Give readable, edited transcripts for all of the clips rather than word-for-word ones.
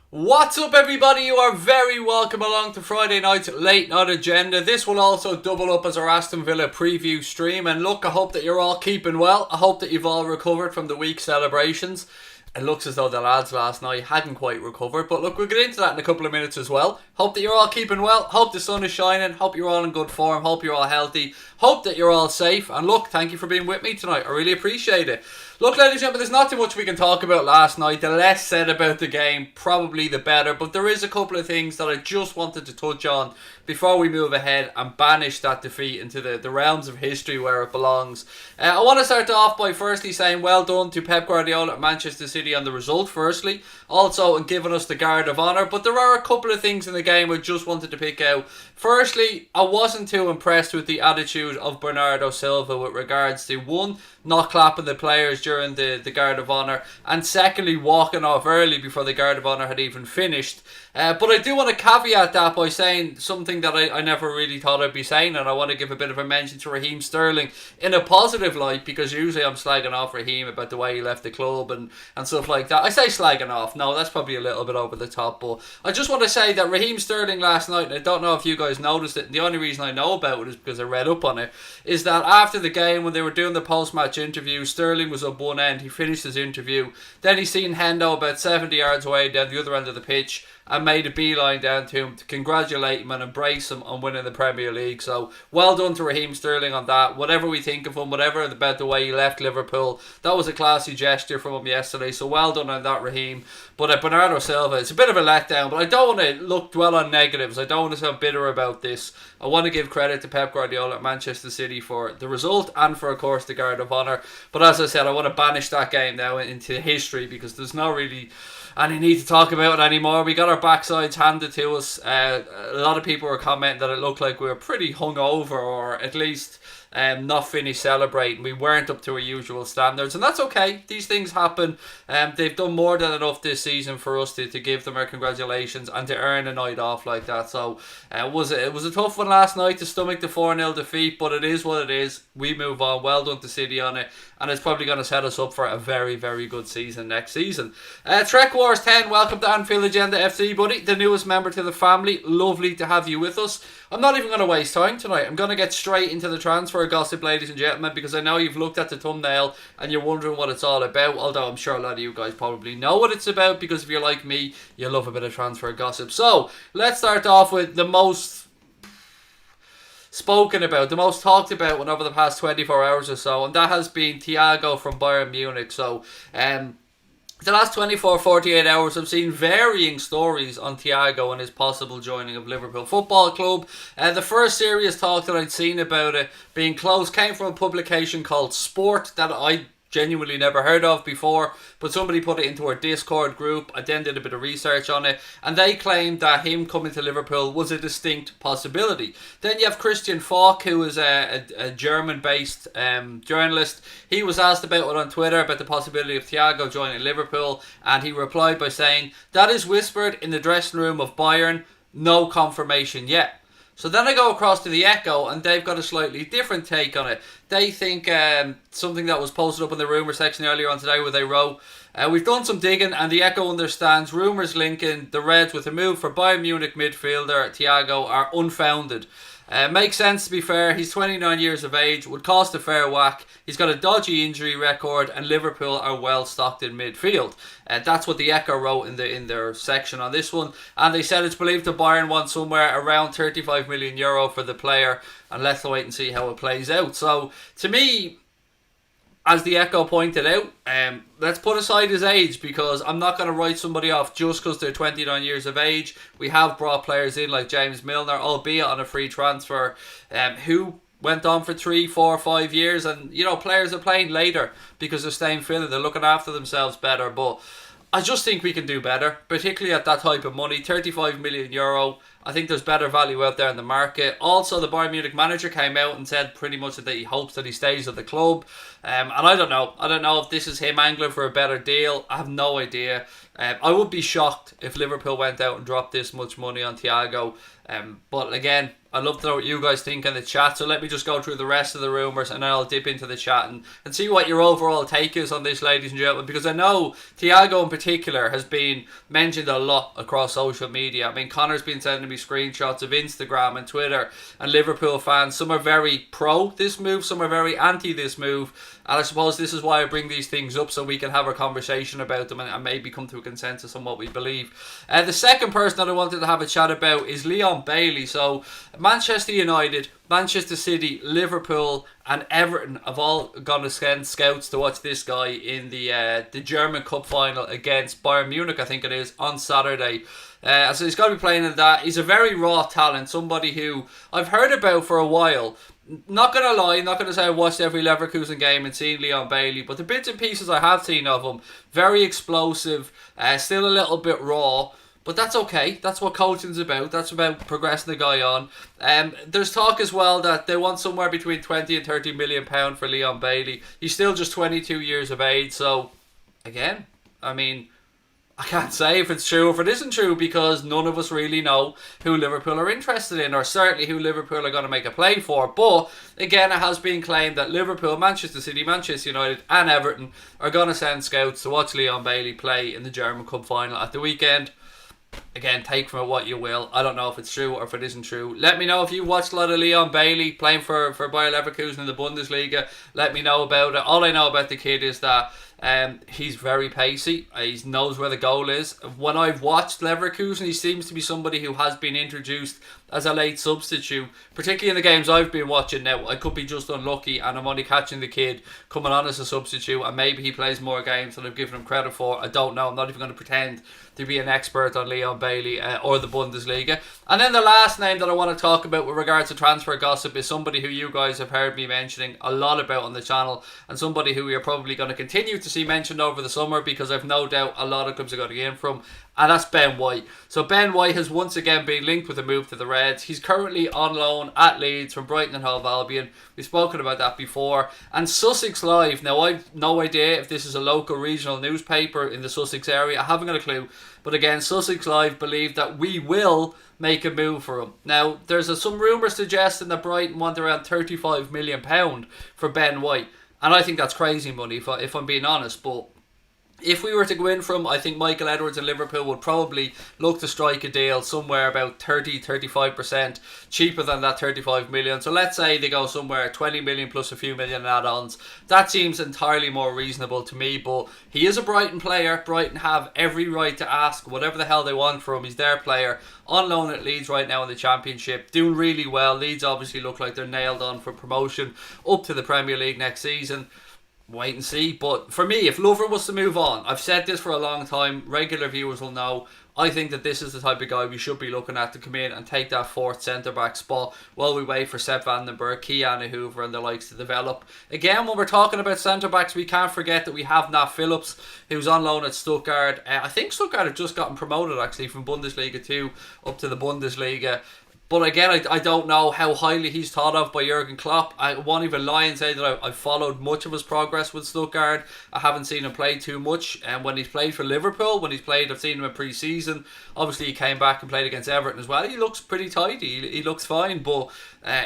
What's up, everybody? You are very welcome along to Friday night's late night agenda. This will also double up as our Aston Villa preview stream. And look, I hope that you're all keeping well. I hope that you've all recovered from the week celebrations. It looks as though the lads last night hadn't quite recovered. But look, we'll get into that in a couple of minutes as well. Hope that you're all keeping well. Hope the sun is shining. Hope you're all in good form. Hope you're all healthy. Hope that you're all safe. And look, thank you for being with me tonight. I really appreciate it. Look, ladies and gentlemen, there's not too much we can talk about last night. The less said about the game, probably the better. But there is a couple of things that I just wanted to touch on before we move ahead and banish that defeat into the realms of history where it belongs. I want to start off by firstly saying well done to Pep Guardiola at Manchester City on the result, firstly. Also, in giving us the guard of honour. But there are a couple of things in the game I just wanted to pick out. Firstly, I wasn't too impressed with the attitude of Bernardo Silva with regards to, one, not clapping the players during the guard of honour, and secondly, walking off early before the guard of honour had even finished. But I do want to caveat that by saying something that I never really thought I'd be saying, and I want to give a bit of a mention to Raheem Sterling in a positive light, because usually I'm slagging off Raheem about the way he left the club and stuff like that. I say slagging off, no, that's probably a little bit over the top, but I just want to say that Raheem Sterling last night, and I don't know if you guys noticed it, and the only reason I know about it is because I read up on it, is that after the game, when they were doing the post-match interview, Sterling was up one end, he finished his interview, then he seen Hendo about 70 yards away down the other end of the pitch, and made a beeline down to him to congratulate him and embrace him on winning the Premier League. So well done to Raheem Sterling on that. Whatever we think of him, whatever about the way he left Liverpool, that was a classy gesture from him yesterday. So well done on that, Raheem. But Bernardo Silva, it's a bit of a letdown, but I don't want to dwell on negatives. I don't want to sound bitter about this. I want to give credit to Pep Guardiola at Manchester City for the result and for, of course, the guard of honour. But as I said, I want to banish that game now into history, because there's not really any need to talk about it anymore. We got our backsides handed to us. A lot of people were commenting that it looked like we were pretty hungover, or at least not finished celebrating. We weren't up to our usual standards, and that's okay. These things happen. They've done more than enough this season for us to give them our congratulations and to earn a night off like that. So it was a tough one last night to stomach the 4-0 defeat, but it is what it is. We move on. Well done to City on it, and it's probably going to set us up for a very, very good season next season. Trek Wars 10, welcome to Anfield Agenda FC, buddy, the newest member to the family. Lovely to have you with us. I'm not even going to waste time tonight. I'm going to get straight into the transfer gossip, ladies and gentlemen, because I know you've looked at the thumbnail and you're wondering what it's all about, although I'm sure a lot of you guys probably know what it's about, because if you're like me, you love a bit of transfer gossip. So let's start off with the most spoken about, the most talked about one over the past 24 hours or so, and that has been Thiago from Bayern Munich. So the last 48 hours I've seen varying stories on Thiago and his possible joining of Liverpool Football Club. The first serious talk that I'd seen about it being close came from a publication called Sport that I genuinely never heard of before, but somebody put it into our Discord group. I then did a bit of research on it, and they claimed that him coming to Liverpool was a distinct possibility. Then you have Christian Falk, who is a German-based journalist. He was asked about it on Twitter about the possibility of Thiago joining Liverpool, and he replied by saying, "That is whispered in the dressing room of Bayern, no confirmation yet." So then I go across to the Echo, and they've got a slightly different take on it. They think something that was posted up in the rumour section earlier on today, where they wrote, "We've done some digging, and the Echo understands rumours linking the Reds with a move for Bayern Munich midfielder Thiago are unfounded. Makes sense, to be fair. He's 29 years of age, would cost a fair whack. He's got a dodgy injury record, and Liverpool are well stocked in midfield." That's what the Echo wrote in their section on this one, and they said it's believed that Bayern want somewhere around 35 million euro for the player, and let's wait and see how it plays out. So to me, as the Echo pointed out, let's put aside his age, because I'm not going to write somebody off just because they're 29 years of age. We have brought players in like James Milner, albeit on a free transfer, who went on for 3, 4, 5 years, and players are playing later because they're staying fit, they're looking after themselves better. But I just think we can do better, particularly at that type of money. 35 million euro. I think there's better value out there in the market. Also, the Bayern Munich manager came out and said pretty much that he hopes that he stays at the club. And I don't know. I don't know if this is him angling for a better deal. I have no idea. I would be shocked if Liverpool went out and dropped this much money on Thiago. But again, I'd love to know what you guys think in the chat. So let me just go through the rest of the rumours and then I'll dip into the chat and see what your overall take is on this, ladies and gentlemen. Because I know Thiago in particular has been mentioned a lot across social media. I mean, Connor's been sending me screenshots of Instagram and Twitter, and Liverpool fans, some are very pro this move, some are very anti this move. And I suppose this is why I bring these things up, so we can have a conversation about them and maybe come to a consensus on what we believe. The second person that I wanted to have a chat about is Leon Bailey. So Manchester United, Manchester City, Liverpool and Everton have all gone to send scouts to watch this guy in the German Cup final against Bayern Munich, I think it is, on Saturday. So he's got to be playing in that. He's a very raw talent, somebody who I've heard about for a while. Not going to lie, not going to say I watched every Leverkusen game and seen Leon Bailey, but the bits and pieces I have seen of him, very explosive, still a little bit raw, but that's okay. That's what coaching's about. That's about progressing the guy on. There's talk as well that they want somewhere between 20 and 30 million pound for Leon Bailey. He's still just 22 years of age, so again, I mean, I can't say if it's true or if it isn't true, because none of us really know who Liverpool are interested in, or certainly who Liverpool are going to make a play for. But again, it has been claimed that Liverpool, Manchester City, Manchester United and Everton are going to send scouts to watch Leon Bailey play in the German Cup final at the weekend. Again, take from it what you will. I don't know if it's true or if it isn't true. Let me know if you watched a lot of Leon Bailey playing for Bayer Leverkusen in the Bundesliga. Let me know about it. All I know about the kid is that he's very pacey. He knows where the goal is. When I've watched Leverkusen, he seems to be somebody who has been introduced as a late substitute, particularly in the games I've been watching now. I could be just unlucky and I'm only catching the kid coming on as a substitute, and maybe he plays more games than I've given him credit for. I don't know. I'm not even going to pretend to be an expert on Leon Bailey or the Bundesliga. And then the last name that I want to talk about with regards to transfer gossip is somebody who you guys have heard me mentioning a lot about on the channel, and somebody who you're probably going to continue to see mentioned over the summer, because I've no doubt a lot of clubs are going to get in from, and that's Ben White. So Ben White has once again been linked with a move to the Reds. He's currently on loan at Leeds from Brighton and Hove Albion. We've spoken about that before. And Sussex Live, now I've no idea if this is a local regional newspaper in the Sussex area. I haven't got a clue. But again, Sussex Live believe that we will make a move for him. Now, there's some rumours suggesting that Brighton want around £35 million for Ben White. And I think that's crazy money, if I'm being honest. But if we were to go in from, I think Michael Edwards and Liverpool would probably look to strike a deal somewhere about 30-35% cheaper than that 35 million. So let's say they go somewhere 20 million plus a few million add-ons. That seems entirely more reasonable to me. But he is a Brighton player. Brighton have every right to ask whatever the hell they want from him. He's their player, on loan at Leeds right now in the Championship, doing really well. Leeds obviously look like they're nailed on for promotion up to the Premier League next season. Wait and see. But for me, if Lover was to move on, I've said this for a long time, regular viewers will know, I think that this is the type of guy we should be looking at to come in and take that fourth centre-back spot while we wait for Sepp Vandenberg, Kylian Hoover and the likes to develop. Again, when we're talking about centre-backs, we can't forget that we have Nat Phillips, who's on loan at Stuttgart. I think Stuttgart have just gotten promoted actually from Bundesliga 2 up to the Bundesliga. But again, I don't know how highly he's thought of by Jurgen Klopp. I won't even lie and say that I've followed much of his progress with Stuttgart. I haven't seen him play too much. And when he's played for Liverpool, I've seen him in pre-season. Obviously, he came back and played against Everton as well. He looks pretty tidy. He looks fine, but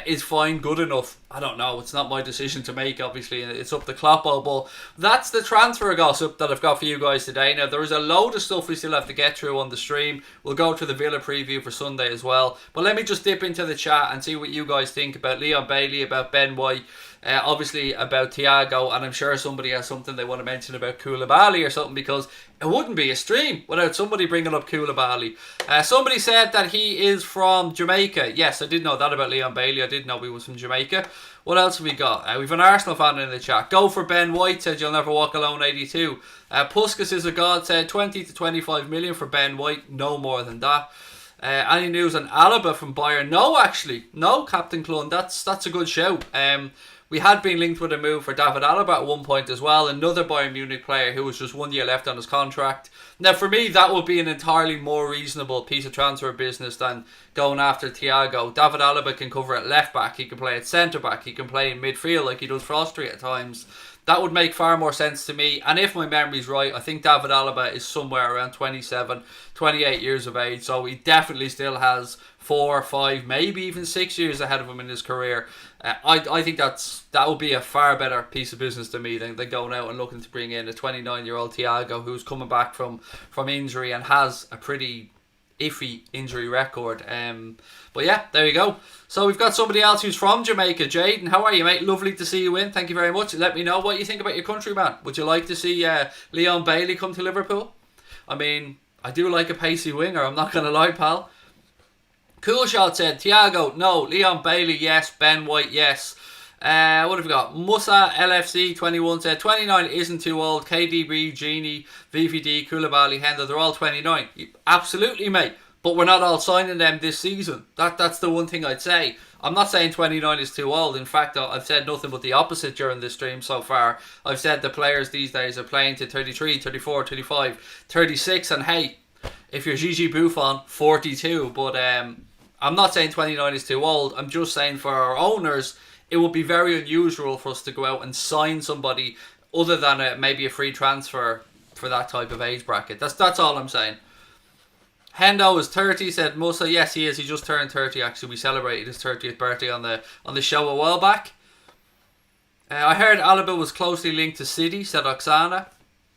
is fine good enough? I don't know. It's not my decision to make, obviously. It's up to Klopp. But that's the transfer gossip that I've got for you guys today. Now, there is a load of stuff we still have to get through on the stream. We'll go to the Villa preview for Sunday as well. But let me just dip into the chat and see what you guys think about Leon Bailey, about Ben White, obviously about Thiago, and I'm sure somebody has something they want to mention about Koulibaly or something, because it wouldn't be a stream without somebody bringing up Koulibaly. Somebody said that he is from Jamaica. Yes, I did know that about Leon Bailey. I did know he was from Jamaica. What else have we got? We've an Arsenal fan in the chat. Go for Ben White, said you'll never walk alone 82. Puskas is a god, said 20 to 25 million for Ben White, no more than that. Any news on Alaba from Bayern? No, actually. No, Captain Clun. That's a good shout. We had been linked with a move for David Alaba at one point as well, another Bayern Munich player who was just 1 year left on his contract. Now for me, that would be an entirely more reasonable piece of transfer business than going after Thiago. David Alaba can cover at left back, he can play at centre back, he can play in midfield like he does for Austria at times. That would make far more sense to me. And if my memory's right, I think David Alaba is somewhere around 27, 28 years of age. So he definitely still has 4, 5, maybe even 6 years ahead of him in his career. I think that would be a far better piece of business to me than going out and looking to bring in a 29-year-old Thiago who's coming back from injury and has a pretty iffy injury record. But yeah, there you go. So we've got somebody else who's from Jamaica. Jadon, how are you, mate? Lovely to see you in. Thank you very much. Let me know what you think about your country, man. Would you like to see Leon Bailey come to Liverpool? I mean, I do like a pacey winger, I'm not going to lie, pal. Cool Shot said, Thiago, no. Leon Bailey, yes. Ben White, yes. What have we got? Musa LFC 21 said 29 isn't too old. KDB, Genie, VVD, Koulibaly, Hendo, they're all 29. Absolutely, mate. But we're not all signing them this season. That's the one thing I'd say. I'm not saying 29 is too old. In fact, I've said nothing but the opposite during this stream so far. I've said the players these days are playing to 33, 34, 35, 36. And hey, if you're Gigi Buffon, 42. But I'm not saying 29 is too old. I'm just saying for our owners, it would be very unusual for us to go out and sign somebody other than maybe a free transfer for that type of age bracket. That's all I'm saying. Hendo is 30, said Musa. Yes, he is. He just turned 30, actually. We celebrated his 30th birthday on the show a while back. I heard Alaba was closely linked to City, said Oksana.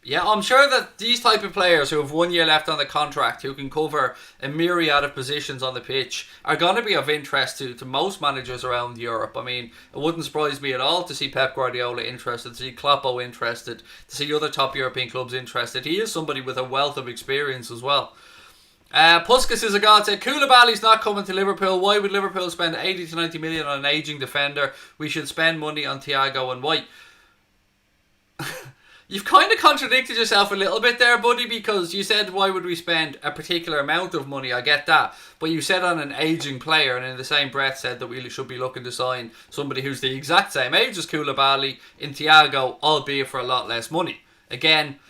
Yeah, I'm sure that these type of players who have 1 year left on the contract, who can cover a myriad of positions on the pitch, are going to be of interest to most managers around Europe. I mean, it wouldn't surprise me at all to see Pep Guardiola interested, to see Kloppo interested, to see other top European clubs interested. He is somebody with a wealth of experience as well. Puskas is a god, said Koulibaly's not coming to Liverpool. Why would Liverpool spend 80 to 90 million on an ageing defender? We should spend money on Thiago and White. You've kind of contradicted yourself a little bit there, buddy, because you said why would we spend a particular amount of money. I get that, but you said on an ageing player, and in the same breath said that we should be looking to sign somebody who's the exact same age as Koulibaly in Thiago, albeit for a lot less money. Again,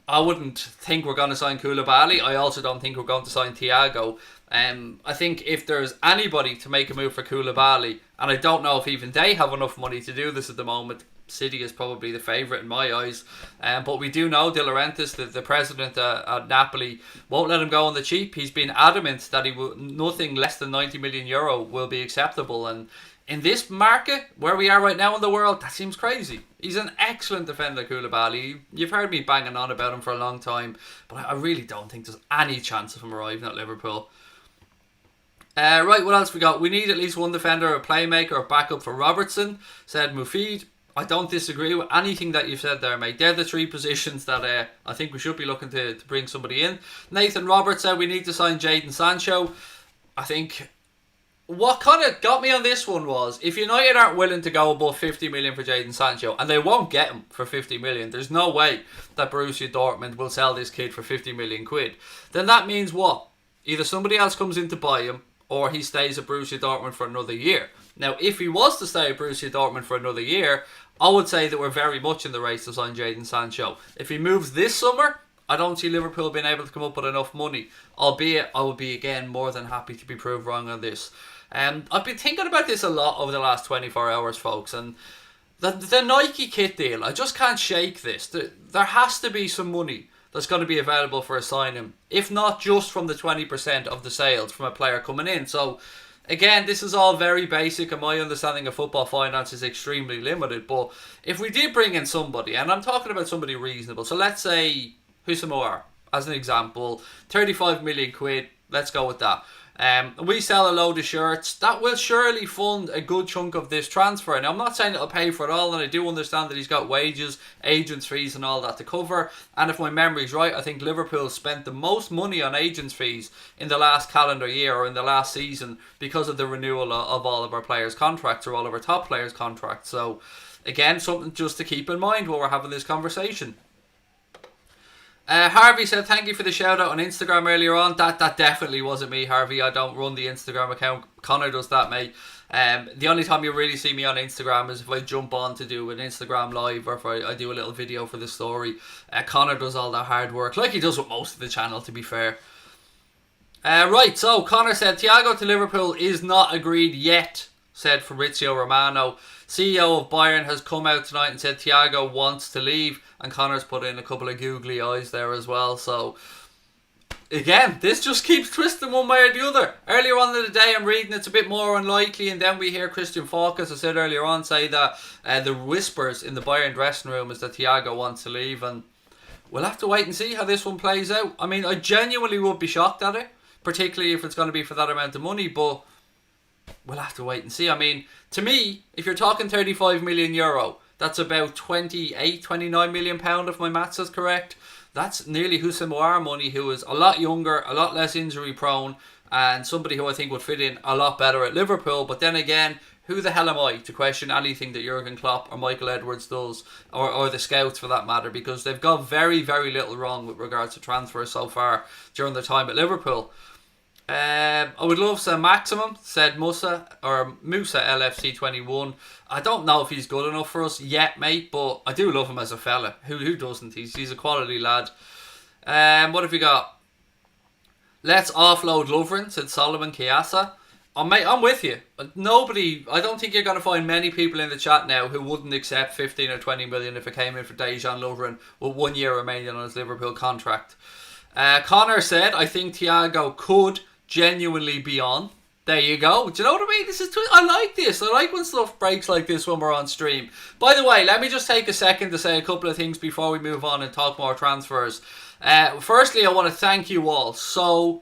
I wouldn't think we're going to sign Koulibaly. I also don't think we're going to sign Thiago. I think if there's anybody to make a move for Koulibaly, and I don't know if even they have enough money to do this at the moment, City is probably the favourite in my eyes. But we do know De Laurentiis, the president at Napoli, won't let him go on the cheap. He's been adamant that nothing less than 90 million euro will be acceptable. And in this market, where we are right now in the world, that seems crazy. He's an excellent defender, Koulibaly. You've heard me banging on about him for a long time, but I really don't think there's any chance of him arriving at Liverpool. Right, what else we got? We need at least one defender, a playmaker, or backup for Robertson, said Mufid. I don't disagree with anything that you've said there, mate. They're the three positions that I think we should be looking to bring somebody in. Nathan Roberts said we need to sign Jadon Sancho. I think what kind of got me on this one was, if United aren't willing to go above 50 million for Jadon Sancho, and they won't get him for 50 million, there's no way that Borussia Dortmund will sell this kid for 50 million quid, then that means what? Either somebody else comes in to buy him, or he stays at Borussia Dortmund for another year. Now, if he was to stay at Borussia Dortmund for another year, I would say that we're very much in the race to sign Jadon Sancho. If he moves this summer, I don't see Liverpool being able to come up with enough money. Albeit, I would be, again, more than happy to be proved wrong on this. I've been thinking about this a lot over the last 24 hours, folks. And the Nike kit deal, I just can't shake this. There has to be some money that's going to be available for a signing. If not just from the 20% of the sales from a player coming in. So, again, this is all very basic, and my understanding of football finance is extremely limited. But if we did bring in somebody, and I'm talking about somebody reasonable, so let's say Husamour, as an example, 35 million quid, let's go with that. We sell a load of shirts, that will surely fund a good chunk of this transfer. Now, I'm not saying it'll pay for it all, and I do understand that he's got wages, agents' fees and all that to cover. And if my memory's right, I think Liverpool spent the most money on agents' fees in the last calendar year, or in the last season, because of the renewal of all of our players' contracts, or all of our top players' contracts. So, again, something just to keep in mind while we're having this conversation. Harvey said thank you for the shout out on Instagram earlier on. That definitely wasn't me, Harvey. I don't run the Instagram account. Connor does that, mate. The only time you really see me on Instagram is if I jump on to do an Instagram live, or if I do a little video for the story. Connor does all that hard work, like he does with most of the channel, to be fair. Right, so Connor said Thiago to Liverpool is not agreed yet, said Fabrizio Romano. CEO of Bayern has come out tonight and said Thiago wants to leave, and Connor's put in a couple of googly eyes there as well. So again, this just keeps twisting one way or the other. Earlier on in the day, I'm reading it's a bit more unlikely, and then we hear Christian Falk, as I said earlier on, say that the whispers in the Bayern dressing room is that Thiago wants to leave, and we'll have to wait and see how this one plays out. I mean, I genuinely would be shocked at it, particularly if it's going to be for that amount of money, but we'll have to wait and see. I mean, to me, if you're talking 35 million euro, that's about 29 million pound, if my maths is correct. That's nearly Houssem Aouar money, who is a lot younger, a lot less injury prone, and somebody who I think would fit in a lot better at Liverpool. But then again, who the hell am I to question anything that Jurgen Klopp or Michael Edwards does, or the scouts for that matter, because they've got very, very little wrong with regards to transfers so far during their time at Liverpool. I would love some maximum, said Musa LFC 21. I don't know if he's good enough for us yet, mate, but I do love him as a fella. Who doesn't? He's a quality lad. What have we got? Let's offload Lovren, said Solomon Kiasa. Oh, mate, I'm with you. I don't think you're going to find many people in the chat now who wouldn't accept 15 or 20 million if it came in for Dejan Lovren with 1 year remaining on his Liverpool contract. Connor said, I think Thiago could genuinely be on. There you go. Do you know what I mean? I like this. I like when stuff breaks like this when we're on stream. By the way, let me just take a second to say a couple of things before we move on and talk more transfers. Firstly, I want to thank you all so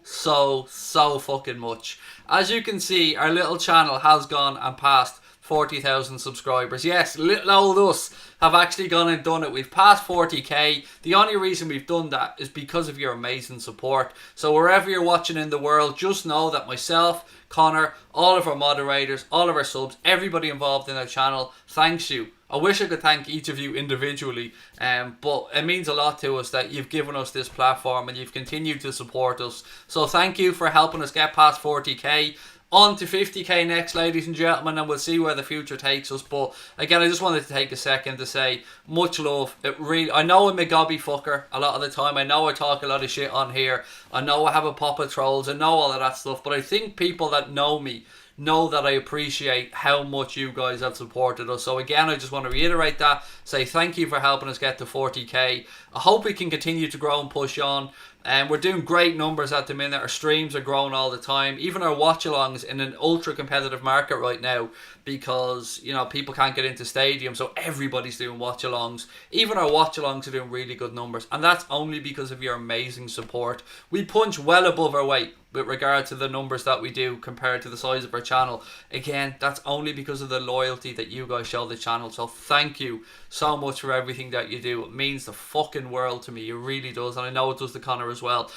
fucking much. As you can see, our little channel has gone and passed 40,000 subscribers. Yes, little old us have actually gone and done it. We've passed 40k. The only reason we've done that is because of your amazing support. So wherever you're watching in the world, just know that myself, Connor, all of our moderators, all of our subs, everybody involved in our channel, thanks you. I wish I could thank each of you individually, but it means a lot to us that you've given us this platform and you've continued to support us. So thank you for helping us get past 40k. On to 50k next, ladies and gentlemen, and we'll see where the future takes us. But again, I just wanted to take a second to say much love. I know I'm a gobby fucker a lot of the time. I know I talk a lot of shit on here. I know I have a pop of trolls. I know all of that stuff. But I think people that know me know that I appreciate how much you guys have supported us. So again, I just want to reiterate that. Say thank you for helping us get to 40k. I hope we can continue to grow and push on. And we're doing great numbers at the minute. Our streams are growing all the time. Even our watchalongs in an ultra competitive market right now, because people can't get into stadiums, so everybody's doing watchalongs. Even our watchalongs are doing really good numbers, and that's only because of your amazing support. We punch well above our weight with regard to the numbers that we do compared to the size of our channel. Again, that's only because of the loyalty that you guys show the channel. So thank you so much for everything that you do. It means the fucking world to me. It really does, and I know it does to Connor as well.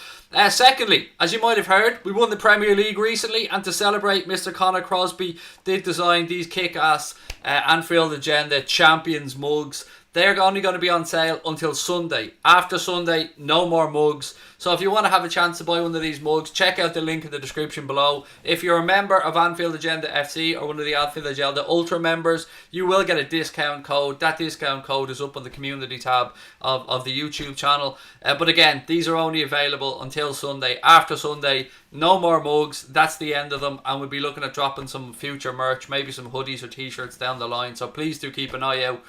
Secondly, as you might have heard, we won the Premier League recently, and to celebrate, Mr. Connor Crosby did design these kick-ass Anfield Agenda Champions mugs. They're only going to be on sale until Sunday. After Sunday, no more mugs. So if you want to have a chance to buy one of these mugs, check out the link in the description below. If you're a member of Anfield Agenda FC or one of the Anfield Agenda Ultra members, you will get a discount code. That discount code is up on the community tab of the YouTube channel. But again, these are only available until Sunday. After Sunday, no more mugs. That's the end of them. And we'll be looking at dropping some future merch, maybe some hoodies or t-shirts down the line. So please do keep an eye out.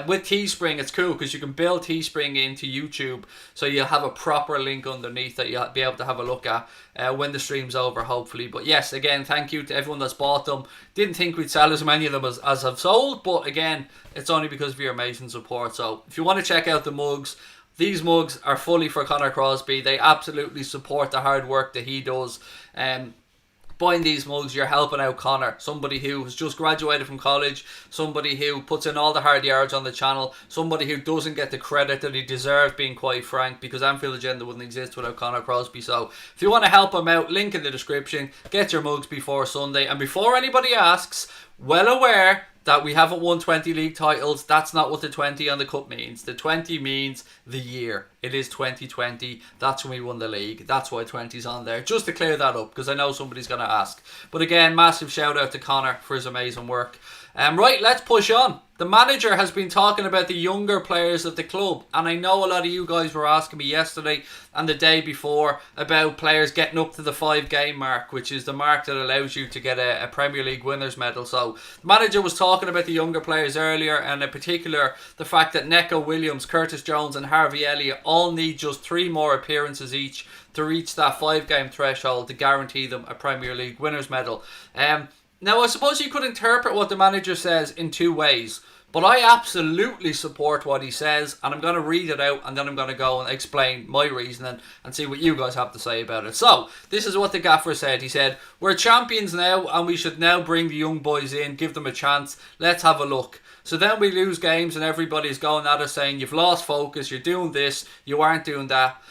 With Teespring, it's cool because you can build Teespring into YouTube, so you'll have a proper link underneath that you'll be able to have a look at when the stream's over, hopefully. But yes, again, thank you to everyone that's bought them. Didn't think we'd sell as many of them as I've sold, but again, it's only because of your amazing support. So if you want to check out the mugs, these mugs are fully for Connor Crosby. They absolutely support the hard work that he does. Buying these mugs, you're helping out Connor, somebody who has just graduated from college, somebody who puts in all the hard yards on the channel, somebody who doesn't get the credit that he deserves, being quite frank, because Anfield Agenda wouldn't exist without Connor Crosby. So if you want to help him out, link in the description. Get your mugs before Sunday. And before anybody asks, Well aware that we haven't won 20 league titles. That's not what the 20 on the cup means. The 20 means the year. It is 2020. That's when we won the league. That's why 20's on there. Just to clear that up, because I know somebody's going to ask. But again, massive shout out to Connor for his amazing work. Right, let's push on. The manager has been talking about the younger players of the club, and I know a lot of you guys were asking me yesterday and the day before about players getting up to the 5-game mark, which is the mark that allows you to get a Premier League winners medal. So the manager was talking about the younger players earlier, and in particular the fact that Neco Williams, Curtis Jones and Harvey Elliott all need just 3 more appearances each to reach that 5-game threshold to guarantee them a Premier League winners medal. Now, I suppose you could interpret what the manager says in 2 ways, but I absolutely support what he says, and I'm going to read it out, and then I'm going to go and explain my reasoning and see what you guys have to say about it. So, this is what the gaffer said. He said, "We're champions now, and we should now bring the young boys in, give them a chance. Let's have a look." So then we lose games, and everybody's going at us saying, "You've lost focus, you're doing this, you aren't doing that."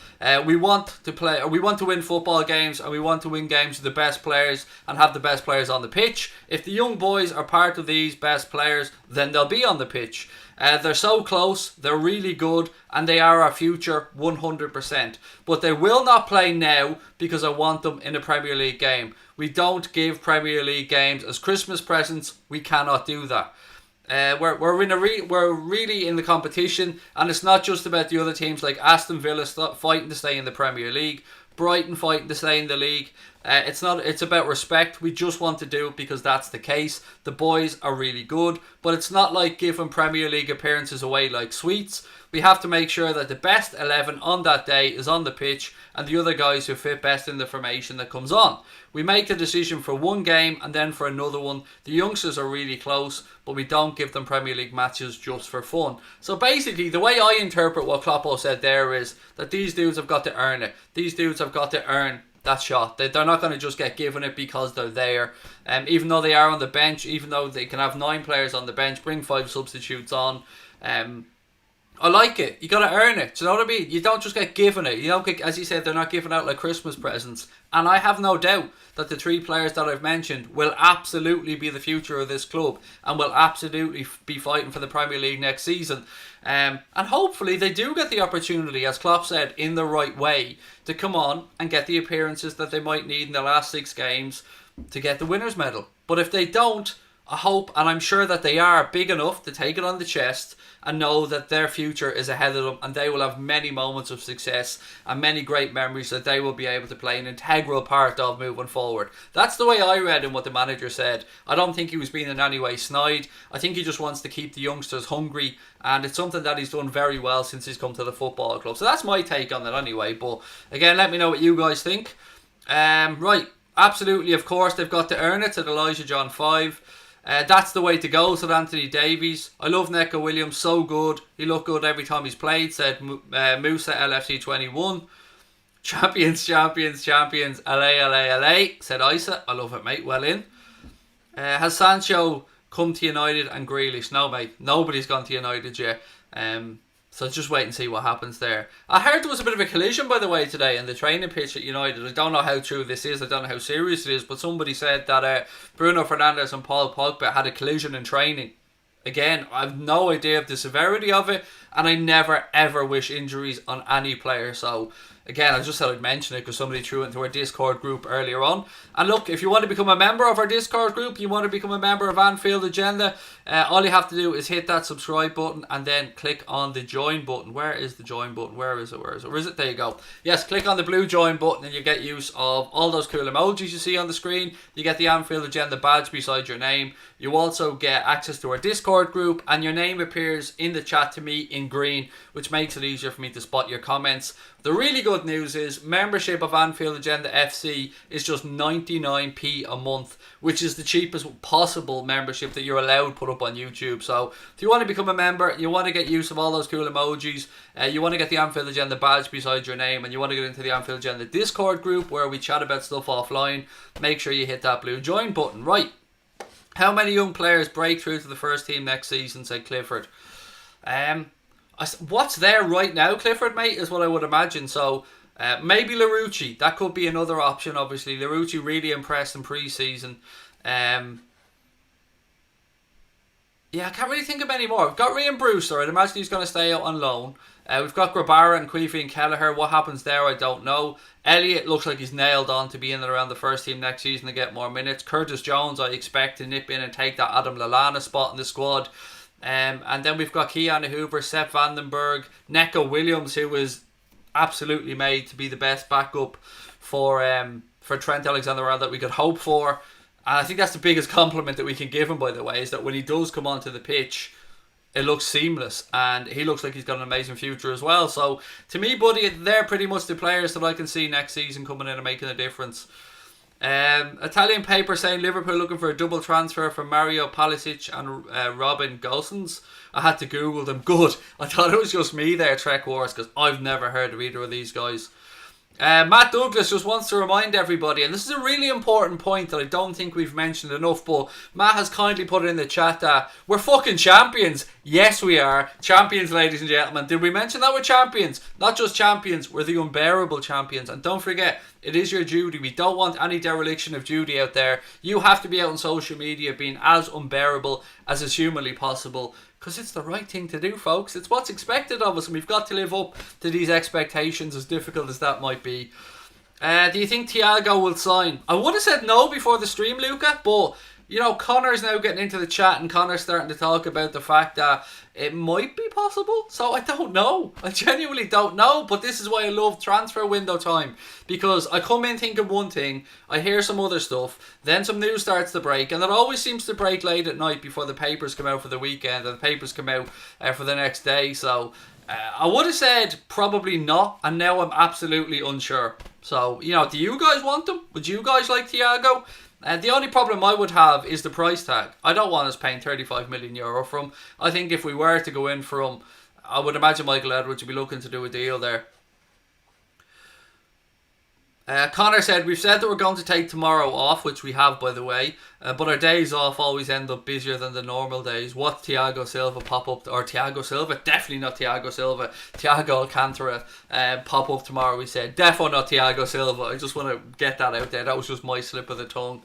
We want to win football games, and we want to win games with the best players and have the best players on the pitch. If the young boys are part of these best players, then they'll be on the pitch. They're so close, they're really good, and they are our future 100%. But they will not play now because I want them in a Premier League game. We don't give Premier League games as Christmas presents. We cannot do that. We're really in the competition, and it's not just about the other teams like Aston Villa fighting to stay in the Premier League, Brighton fighting to stay in the league. It's about respect. We just want to do it because that's the case. The boys are really good, but it's not like giving Premier League appearances away like sweets. We have to make sure that the best 11 on that day is on the pitch, and the other guys who fit best in the formation that comes on. We make the decision for one game and then for another one. The youngsters are really close, but we don't give them Premier League matches just for fun. So basically, the way I interpret what Kloppo said there is that these dudes have got to earn it. These dudes have got to earn that shot. They're not going to just get given it because they're there. Even though they are on the bench, even though they can have 9 players on the bench, bring 5 substitutes on. I like it. You got to earn it. Do you know what I mean? You don't just get given it. You don't get, as you said, they're not given out like Christmas presents. And I have no doubt that the 3 players that I've mentioned will absolutely be the future of this club and will absolutely be fighting for the Premier League next season. And hopefully they do get the opportunity, as Klopp said, in the right way to come on and get the appearances that they might need in the last 6 games to get the winners medal. But if they don't, I hope, and I'm sure that they are big enough to take it on the chest and know that their future is ahead of them, and they will have many moments of success and many great memories that they will be able to play an integral part of moving forward. That's the way I read in what the manager said. I don't think he was being in any way snide. I think he just wants to keep the youngsters hungry, and it's something that he's done very well since he's come to the football club. So that's my take on it anyway. But again, let me know what you guys think. Right, absolutely, of course, they've got to earn it, said Elijah John 5. That's the way to go, said Anthony Davies. I love Neco Williams, so good. He looked good every time he's played, said Musa LFC 21. Champions, champions, champions. LA, LA, LA, said Isa. I love it, mate. Well in. Has Sancho come to United and Grealish? No, mate. Nobody's gone to United yet. So just wait and see what happens there. I heard there was a bit of a collision, by the way, today in the training pitch at United. I don't know how true this is. I don't know how serious it is. But somebody said that Bruno Fernandes and Paul Pogba had a collision in training. Again, I have no idea of the severity of it. And I never, ever wish injuries on any player. So, again, I just thought I'd mention it because somebody threw it into our Discord group earlier on. And look, if you want to become a member of our Discord group, you want to become a member of Anfield Agenda, all you have to do is hit that subscribe button and then click on the join button. Where is the join button? Where is it? Where is it? There you go. Yes, click on the blue join button and you get use of all those cool emojis you see on the screen. You get the Anfield Agenda badge beside your name. You also get access to our Discord group, and your name appears in the chat to me in green, which makes it easier for me to spot your comments. The really good news is membership of Anfield Agenda FC is just 99p a month, which is the cheapest possible membership that you're allowed to put up on YouTube. So if you want to become a member, you want to get use of all those cool emojis, you want to get the Anfield Agenda badge beside your name, and you want to get into the Anfield Agenda Discord group where we chat about stuff offline, make sure you hit that blue join button. Right. How many young players break through to the first team next season, said Clifford. What's there right now, Clifford, mate, is what I would imagine. So maybe Larouci. That could be another option, obviously. Larouci really impressed in pre-season. Yeah, I can't really think of any more. We've got Ryan Brewster. I'd imagine he's going to stay out on loan. We've got Grabara and Queefy and Kelleher. What happens there, I don't know. Elliott looks like he's nailed on to be in and around the first team next season to get more minutes. Curtis Jones, I expect to nip in and take that Adam Lallana spot in the squad. And then we've got Keanu Hoover, Sepp Vandenberg, Neco Williams, who was absolutely made to be the best backup for Trent Alexander-Arnold that we could hope for. And I think that's the biggest compliment that we can give him, by the way, is that when he does come onto the pitch, it looks seamless, and he looks like he's got an amazing future as well. So to me, buddy, they're pretty much the players that I can see next season coming in and making a difference. Italian paper saying Liverpool looking for a double transfer from Mario Palicic and Robin Gosens. I had to Google them. Good. I thought it was just me there, Trek Wars, because I've never heard of either of these guys. Matt Douglas just wants to remind everybody, and this is a really important point that I don't think we've mentioned enough, but Matt has kindly put it in the chat that we're fucking champions. Yes, we are. Champions, ladies and gentlemen. Did we mention that we're champions? Not just champions, we're the unbearable champions. And don't forget, it is your duty. We don't want any dereliction of duty out there. You have to be out on social media being as unbearable as is humanly possible. Because it's the right thing to do, folks. It's what's expected of us, and we've got to live up to these expectations, as difficult as that might be. Do you think Thiago will sign? I would have said no before the stream, Luca, but you know, Connor's now getting into the chat, and Connor's starting to talk about the fact that it might be possible. So I don't know. I genuinely don't know. But this is why I love transfer window time, because I come in thinking one thing, I hear some other stuff, then some news starts to break, and it always seems to break late at night before the papers come out for the weekend, and the papers come out for the next day. So I would have said probably not, and now I'm absolutely unsure. So, you know, do you guys want them? Would you guys like Thiago? The only problem I would have is the price tag. I don't want us paying 35 million euro for him. I think if we were to go in for him, I would imagine Michael Edwards would be looking to do a deal there. Connor said, we've said that we're going to take tomorrow off, which we have, by the way, but our days off always end up busier than the normal days. What Thiago Silva pop up, or Thiago Silva, definitely not Thiago Silva, Thiago Alcantara pop up tomorrow, we said. Definitely not Thiago Silva. I just want to get that out there. That was just my slip of the tongue.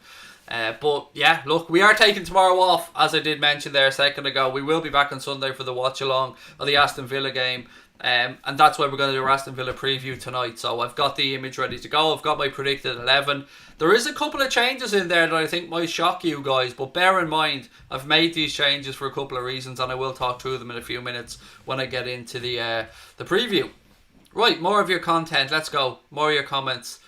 But yeah, look, we are taking tomorrow off, as I did mention there a second ago. We will be back on Sunday for the watch-along of the Aston Villa game. And that's why we're going to do our Aston Villa preview tonight. So I've got the image ready to go. I've got my predicted 11. There is a couple of changes in there that I think might shock you guys, but bear in mind I've made these changes for a couple of reasons, and I will talk through them in a few minutes when I get into the preview. Right, more of your content. Let's go. More of your comments.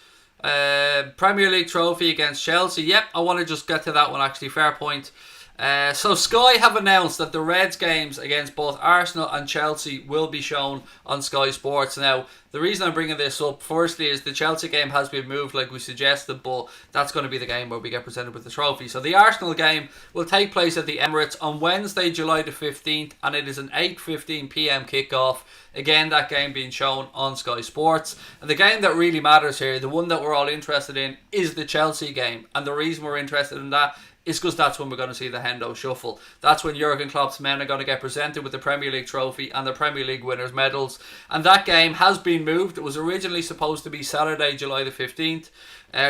Premier League trophy against Chelsea. Yep, I want to just get to that one actually. Fair point. So Sky have announced that the Reds games against both Arsenal and Chelsea will be shown on Sky Sports. Now, the reason I'm bringing this up, firstly, is the Chelsea game has been moved like we suggested, but that's going to be the game where we get presented with the trophy. So the Arsenal game will take place at the Emirates on Wednesday, July the 15th, and it is an 8:15pm kickoff. Again, that game being shown on Sky Sports. And the game that really matters here, the one that we're all interested in, is the Chelsea game. And the reason we're interested in that is because that's when we're going to see the Hendo Shuffle. That's when Jurgen Klopp's men are going to get presented with the Premier League trophy and the Premier League winners' medals. And that game has been moved. It was originally supposed to be Saturday, July the 15th.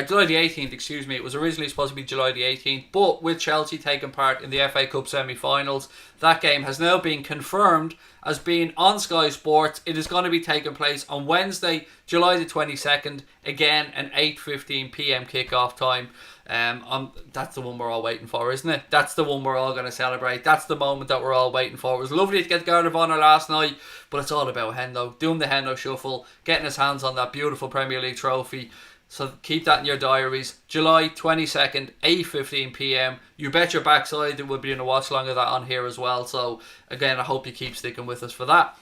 July the 18th, excuse me. It was originally supposed to be July the 18th. But with Chelsea taking part in the FA Cup semi-finals, that game has now been confirmed as being on Sky Sports. It is going to be taking place on Wednesday, July the 22nd. Again, an 8:15pm kickoff time. That's the one we're all waiting for, isn't it? That's the one we're all going to celebrate. That's the moment that we're all waiting for. It was lovely to get the Guard of Honour last night, but it's all about Hendo, doing the Hendo Shuffle, getting his hands on that beautiful Premier League trophy. So keep that in your diaries. July 22nd, 8:15pm. You bet your backside there will be in a watch along of that on here as well. So again, I hope you keep sticking with us for that.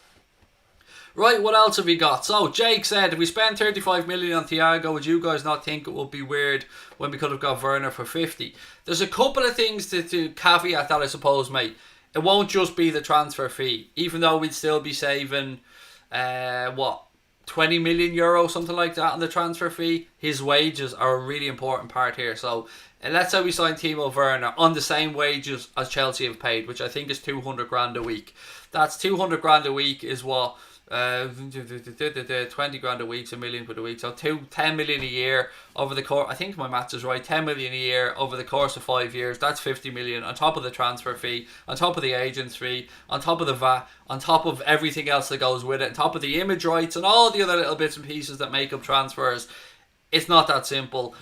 Right, what else have we got? So, Jake said, if we spend 35 million on Thiago, would you guys not think it would be weird when we could have got Werner for 50? There's a couple of things to caveat that, I suppose, mate. It won't just be the transfer fee, even though we'd still be saving, 20 million euro, something like that on the transfer fee. His wages are a really important part here. So, let's say we sign Timo Werner on the same wages as Chelsea have paid, which I think is 200 grand a week. That's 200 grand a week is what 20 grand a week's a million quid a week, so 10 million a year over the course. I think my maths is right. 10 million a year over the course of 5 years. That's 50 million on top of the transfer fee, on top of the agent's fee, on top of the VAT, on top of everything else that goes with it, on top of the image rights and all the other little bits and pieces that make up transfers. It's not that simple.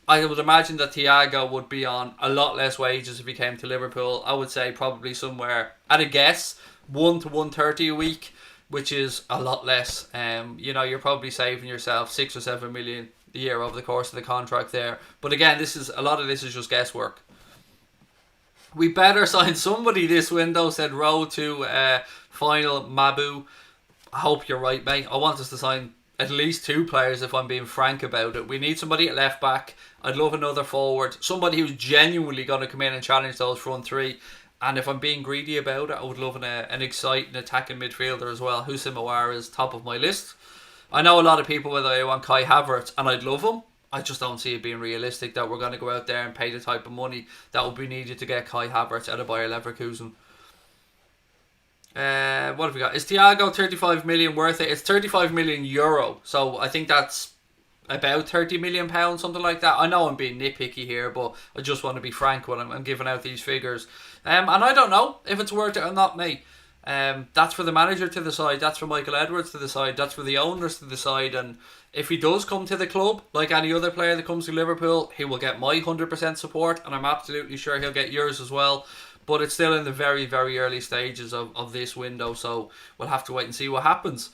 I would imagine that Thiago would be on a lot less wages if he came to Liverpool. I would say probably somewhere, at a guess, 1 to 130 a week, which is a lot less. You're probably saving yourself 6 or 7 million a year over the course of the contract there. But again, a lot of this is just guesswork. We better sign somebody this window, said Rowe to final Mabu. I hope you're right, mate. I want us to sign at least 2 players if I'm being frank about it. We need somebody at left back. I'd love another forward. Somebody who's genuinely going to come in and challenge those front 3. And if I'm being greedy about it, I would love an exciting attacking midfielder as well. Houssem Aouar is top of my list. I know a lot of people whether they want Kai Havertz, and I'd love him. I just don't see it being realistic that we're going to go out there and pay the type of money that would be needed to get Kai Havertz out of Bayer Leverkusen. What have we got? Is Thiago 35 million worth it? It's 35 million euro. So I think that's about 30 million pounds, something like that. I know I'm being nitpicky here, but I just want to be frank when I'm giving out these figures. And I don't know if it's worth it or not, mate. That's for the manager to decide. That's for Michael Edwards to decide. That's for the owners to decide. And if he does come to the club, like any other player that comes to Liverpool, he will get my 100% support, and I'm absolutely sure he'll get yours as well. But it's still in the very, very early stages of this window, so we'll have to wait and see what happens.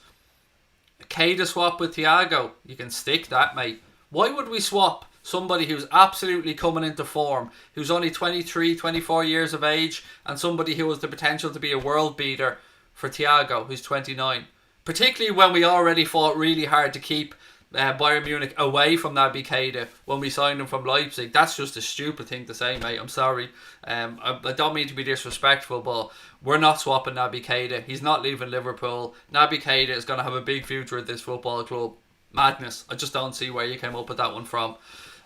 Keita swap with Thiago. You can stick that, mate. Why would we swap somebody who's absolutely coming into form, who's only 23, 24 years of age, and somebody who has the potential to be a world beater, for Thiago, who's 29? Particularly when we already fought really hard to keep Bayern Munich away from Naby Keita when we signed him from Leipzig. That's just a stupid thing to say, mate. I'm sorry. I don't mean to be disrespectful, but we're not swapping Naby Keita. He's not leaving Liverpool. Naby Keita is going to have a big future at this football club. Madness. I just don't see where you came up with that one from.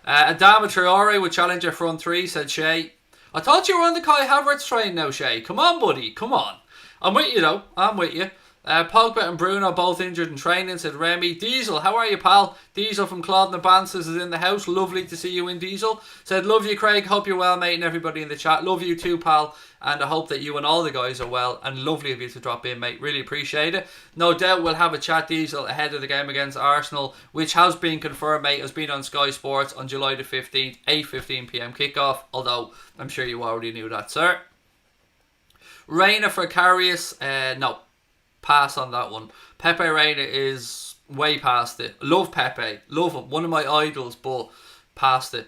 Adama Traore would challenge our front 3, said Shay. I thought you were on the Kai Havertz train now, Shay. Come on, buddy. Come on. I'm with you, though. I'm with you. Pogba and Bruno both injured in training, said Remy. Diesel, how are you, pal? Diesel from Claude Bances is in the house. Lovely to see you in, Diesel. Said, love you, Craig. Hope you're well, mate, and everybody in the chat. Love you too, pal. And I hope that you and all the guys are well. And lovely of you to drop in, mate. Really appreciate it. No doubt we'll have a chat, Diesel, ahead of the game against Arsenal, which has been confirmed, mate. Has been on Sky Sports on July the 15th, 8:15pm kickoff. Although, I'm sure you already knew that, sir. Reina for Karius. No. Pass on that one. Pepe Reina is way past it. Love Pepe. Love him. One of my idols, but past it.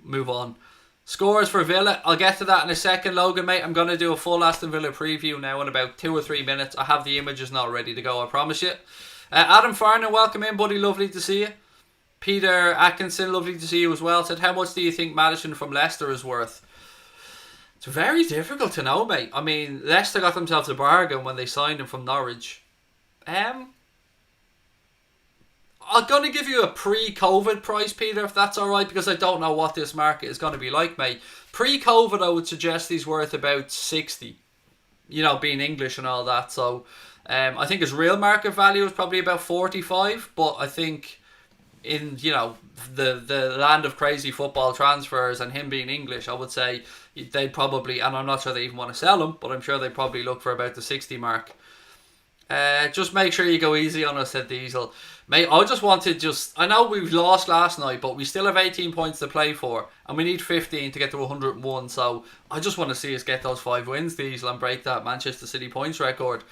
Move on. Scores for Villa. I'll get to that in a second, Logan, mate. I'm going to do a full Aston Villa preview now in about 2 or 3 minutes. I have the images not ready to go, I promise you. Adam Farnan, welcome in, buddy. Lovely to see you. Peter Atkinson, lovely to see you as well. Said, how much do you think Maddison from Leicester is worth? It's very difficult to know, mate. I mean, Leicester got themselves a bargain when they signed him from Norwich. I'm going to give you a pre-COVID price, Peter, if that's alright, because I don't know what this market is going to be like, mate. Pre-COVID, I would suggest he's worth about 60. You know, being English and all that. So, I think his real market value is probably about 45, but I think in, you know, the land of crazy football transfers and him being English, I would say they'd probably, and I'm not sure they even want to sell him, but I'm sure they'd probably look for about the 60 mark. Just make sure you go easy on us, said Diesel. Mate, I just want to I know we've lost last night, but we still have 18 points to play for, and we need 15 to get to 101, so I just want to see us get those 5 wins, Diesel, and break that Manchester City points record.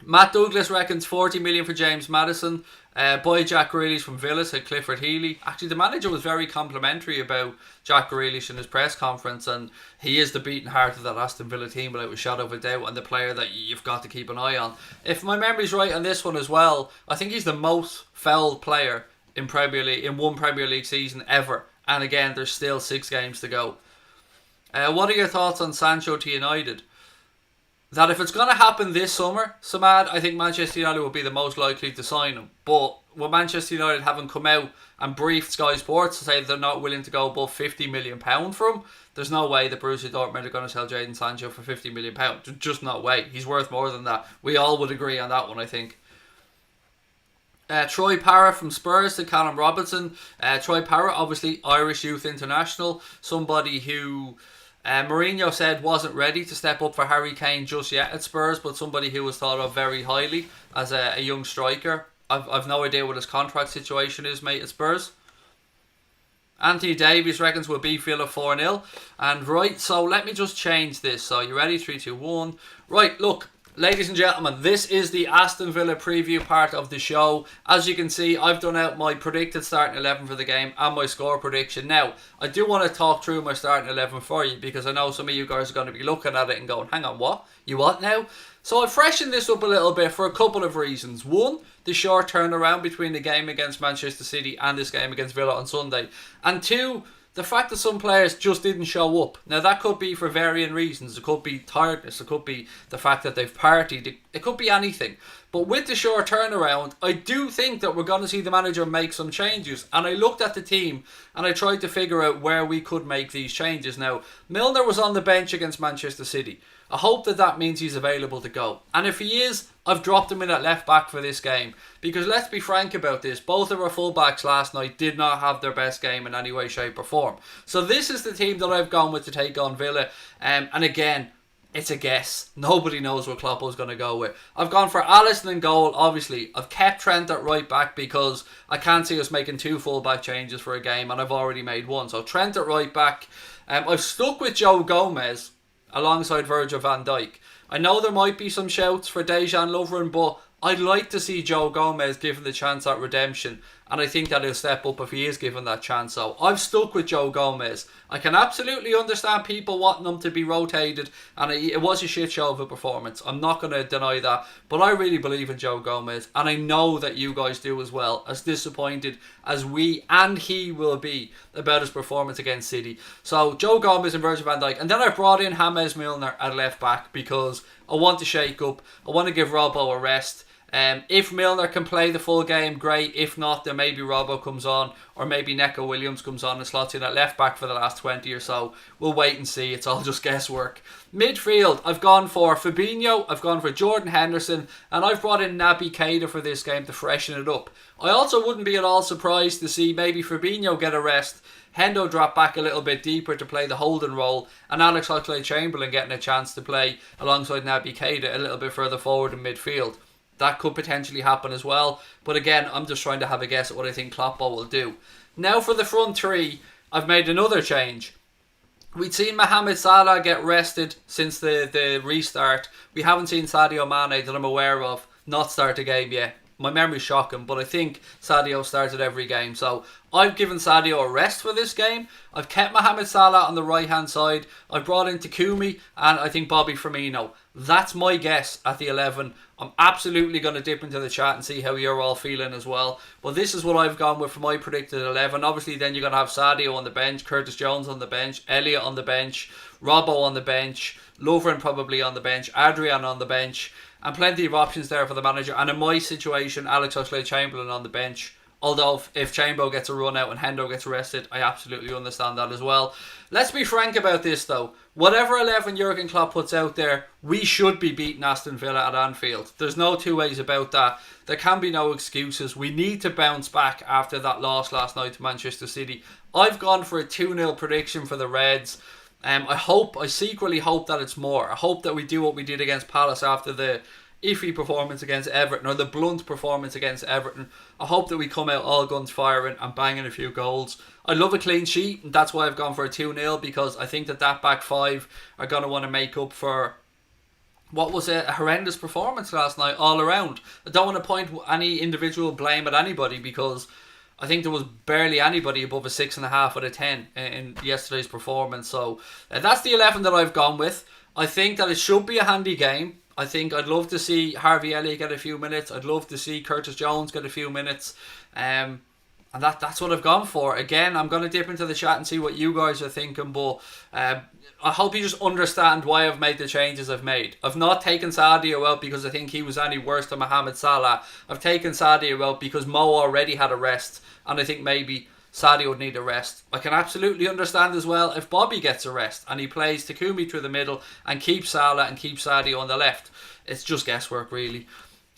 Matt Douglas reckons 40 million for James Maddison. Buy Jack Grealish from Villa, said Clifford Healy. Actually, the manager was very complimentary about Jack Grealish in his press conference, and he is the beating heart of that Aston Villa team without a shadow of a doubt, and the player that you've got to keep an eye on. If my memory's right on this one as well, I think he's the most fouled player in one Premier League season ever. And again, there's still 6 games to go. What are your thoughts on Sancho to United? that if it's going to happen this summer, Samad, I think Manchester United will be the most likely to sign him. But with Manchester United having come out and briefed Sky Sports to say they're not willing to go above £50 million for him, there's no way the Borussia Dortmund are going to sell Jadon Sancho for £50 million. Just no way. He's worth more than that. We all would agree on that one, I think. Troy Parrott from Spurs to Callum Robinson. Troy Parrott, obviously Irish Youth International, somebody who Mourinho said wasn't ready to step up for Harry Kane just yet at Spurs, but somebody who was thought of very highly as a young striker. I've no idea what his contract situation is, mate, at Spurs. Anthony Davies reckons we'll beat Villa 4-0. And right, so let me just change this. So you ready? 3, 2, 1. Right, look. Ladies and gentlemen, this is the Aston Villa preview part of the show. As you can see, I've done out my predicted starting 11 for the game and my score prediction. Now, I do want to talk through my starting 11 for you because I know some of you guys are going to be looking at it and going, hang on, what? You what now? So I freshened this up a little bit for a couple of reasons. One, the short turnaround between the game against Manchester City and this game against Villa on Sunday. And two, the fact that some players just didn't show up. Now that could be for varying reasons. It could be tiredness. It could be the fact that they've partied. It could be anything. But with the short turnaround, I do think that we're going to see the manager make some changes. And I looked at the team and I tried to figure out where we could make these changes. Now, Milner was on the bench against Manchester City. I hope that means he's available to go. And if he is, I've dropped him in at left back for this game. Because let's be frank about this, both of our fullbacks last night did not have their best game in any way, shape or form. So this is the team that I've gone with to take on Villa. And again, it's a guess. Nobody knows what Klopp was going to go with. I've gone for Alisson in goal, obviously. I've kept Trent at right back because I can't see us making 2 fullback changes for a game and I've already made 1. So Trent at right back. I've stuck with Joe Gomez alongside Virgil van Dijk. I know there might be some shouts for Dejan Lovren, but I'd like to see Joe Gomez given the chance at redemption, and I think that he'll step up if he is given that chance. So I've stuck with Joe Gomez. I can absolutely understand people wanting him to be rotated, and it was a shit show of a performance. I'm not going to deny that, but I really believe in Joe Gomez, and I know that you guys do as well, as disappointed as we and he will be about his performance against City. So Joe Gomez and Virgil van Dijk, and then I brought in James Milner at left back because I want to shake up. I want to give Robbo a rest. If Milner can play the full game, great. If not, then maybe Robbo comes on, or maybe Neco Williams comes on and slots in at left back for the last 20 or so. We'll wait and see. It's all just guesswork. Midfield, I've gone for Fabinho, I've gone for Jordan Henderson, and I've brought in Naby Keita for this game to freshen it up. I also wouldn't be at all surprised to see maybe Fabinho get a rest, Hendo drop back a little bit deeper to play the holding role, and Alex Oxlade-Chamberlain getting a chance to play alongside Naby Keita a little bit further forward in midfield. That could potentially happen as well. But again, I'm just trying to have a guess at what I think Klopp will do. Now for the front three, I've made another change. We'd seen Mohamed Salah get rested since the restart. We haven't seen Sadio Mane that I'm aware of not start a game yet. My memory's shocking, but I think Sadio started every game. So I've given Sadio a rest for this game. I've kept Mohamed Salah on the right hand side. I've brought in Takumi and I think Bobby Firmino. That's my guess at the 11. I'm absolutely going to dip into the chat and see how you're all feeling as well. But this is what I've gone with for my predicted 11. Obviously then you're going to have Sadio on the bench, Curtis Jones on the bench, Elliott on the bench, Robbo on the bench, Lovren probably on the bench, Adrian on the bench, and plenty of options there for the manager. And in my situation, Alex Oxlade-Chamberlain on the bench. Although if Chambo gets a run out and Hendo gets arrested, I absolutely understand that as well. Let's be frank about this though. Whatever 11 Jurgen Klopp puts out there, we should be beating Aston Villa at Anfield. There's no two ways about that. There can be no excuses. We need to bounce back after that loss last night to Manchester City. I've gone for a 2-0 prediction for the Reds. I secretly hope that it's more. I hope that we do what we did against Palace after the iffy performance against Everton, or the blunt performance against Everton. I hope that we come out all guns firing and banging a few goals. I love a clean sheet, and that's why I've gone for a 2-0, because I think that back five are going to want to make up for what was a horrendous performance last night all around. I don't want to point any individual blame at anybody, because I think there was barely anybody above a 6.5 out of 10 in yesterday's performance. So that's the 11 that I've gone with. I think that it should be a handy game. I think I'd love to see Harvey Elliott get a few minutes. I'd love to see Curtis Jones get a few minutes. And And that's what I've gone for. Again, I'm going to dip into the chat and see what you guys are thinking, but I hope you just understand why I've made the changes I've made. I've not taken Sadio out because I think he was any worse than Mohamed Salah. I've taken Sadio out because Mo already had a rest, and I think maybe Sadio would need a rest. I can absolutely understand as well if Bobby gets a rest and he plays Takumi through the middle and keeps Salah and keeps Sadio on the left. It's just guesswork, really.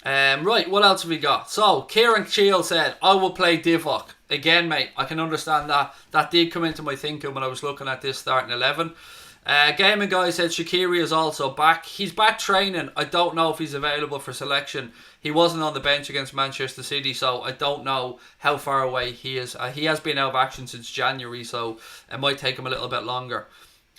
Right, what else have we got? So, Kieran Cheel said, I will play Divock. Again, mate, I can understand that. That did come into my thinking when I was looking at this starting 11. Gaming Guy said Shaqiri is also back. He's back training. I don't know if he's available for selection. He wasn't on the bench against Manchester City, so I don't know how far away he is. He has been out of action since January, so it might take him a little bit longer.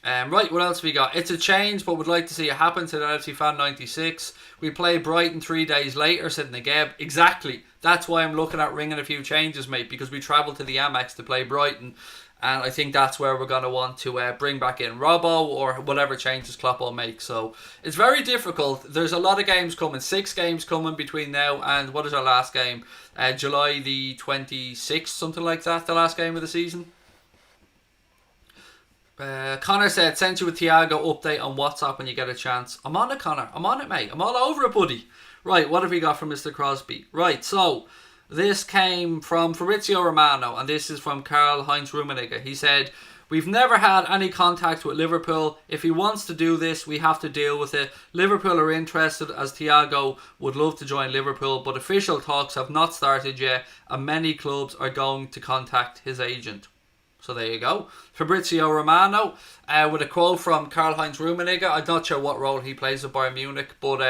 Right, what else have we got? It's a change, but would like to see it happen to the LFC Fan 96. We play Brighton 3 days later, said Nageb. Exactly. That's why I'm looking at ringing a few changes, mate, because we travel to the Amex to play Brighton. And I think that's where we're going to want to bring back in Robbo or whatever changes Klopp will make. So it's very difficult. There's a lot of games coming. 6 games coming between now and what is our last game? July the 26th, something like that, the last game of the season. Connor said, send you a Thiago update on WhatsApp when you get a chance. I'm on it, Connor. I'm on it, mate. I'm all over it, buddy. Right, what have we got from Mr. Crosby? Right, so this came from Fabrizio Romano, and this is from Karl-Heinz Rummenigge. He said, we've never had any contact with Liverpool. If he wants to do this, we have to deal with it. Liverpool are interested, as Thiago would love to join Liverpool, but official talks have not started yet, and many clubs are going to contact his agent. So there you go. Fabrizio Romano with a quote from Karl-Heinz Rummenigge. I'm not sure what role he plays at Bayern Munich, but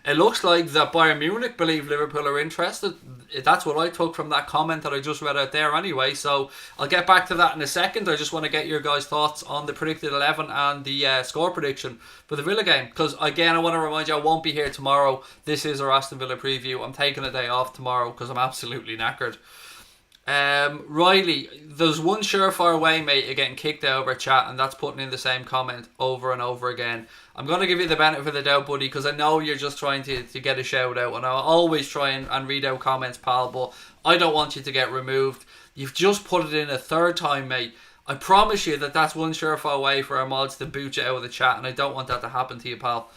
it looks like that Bayern Munich believe Liverpool are interested. That's what I took from that comment that I just read out there anyway. So I'll get back to that in a second. I just want to get your guys' thoughts on the predicted 11 and the score prediction for the Villa game. Because again, I want to remind you, I won't be here tomorrow. This is our Aston Villa preview. I'm taking a day off tomorrow because I'm absolutely knackered. Riley, there's one surefire way, mate, of getting kicked out of our chat, and that's putting in the same comment over and over again. I'm going to give you the benefit of the doubt, buddy, because I know you're just trying to get a shout out, and I'll always try and read out comments, pal, but I don't want you to get removed. You've just put it in a third time, mate. I promise you that's one surefire way for our mods to boot you out of the chat, and I don't want that to happen to you, pal.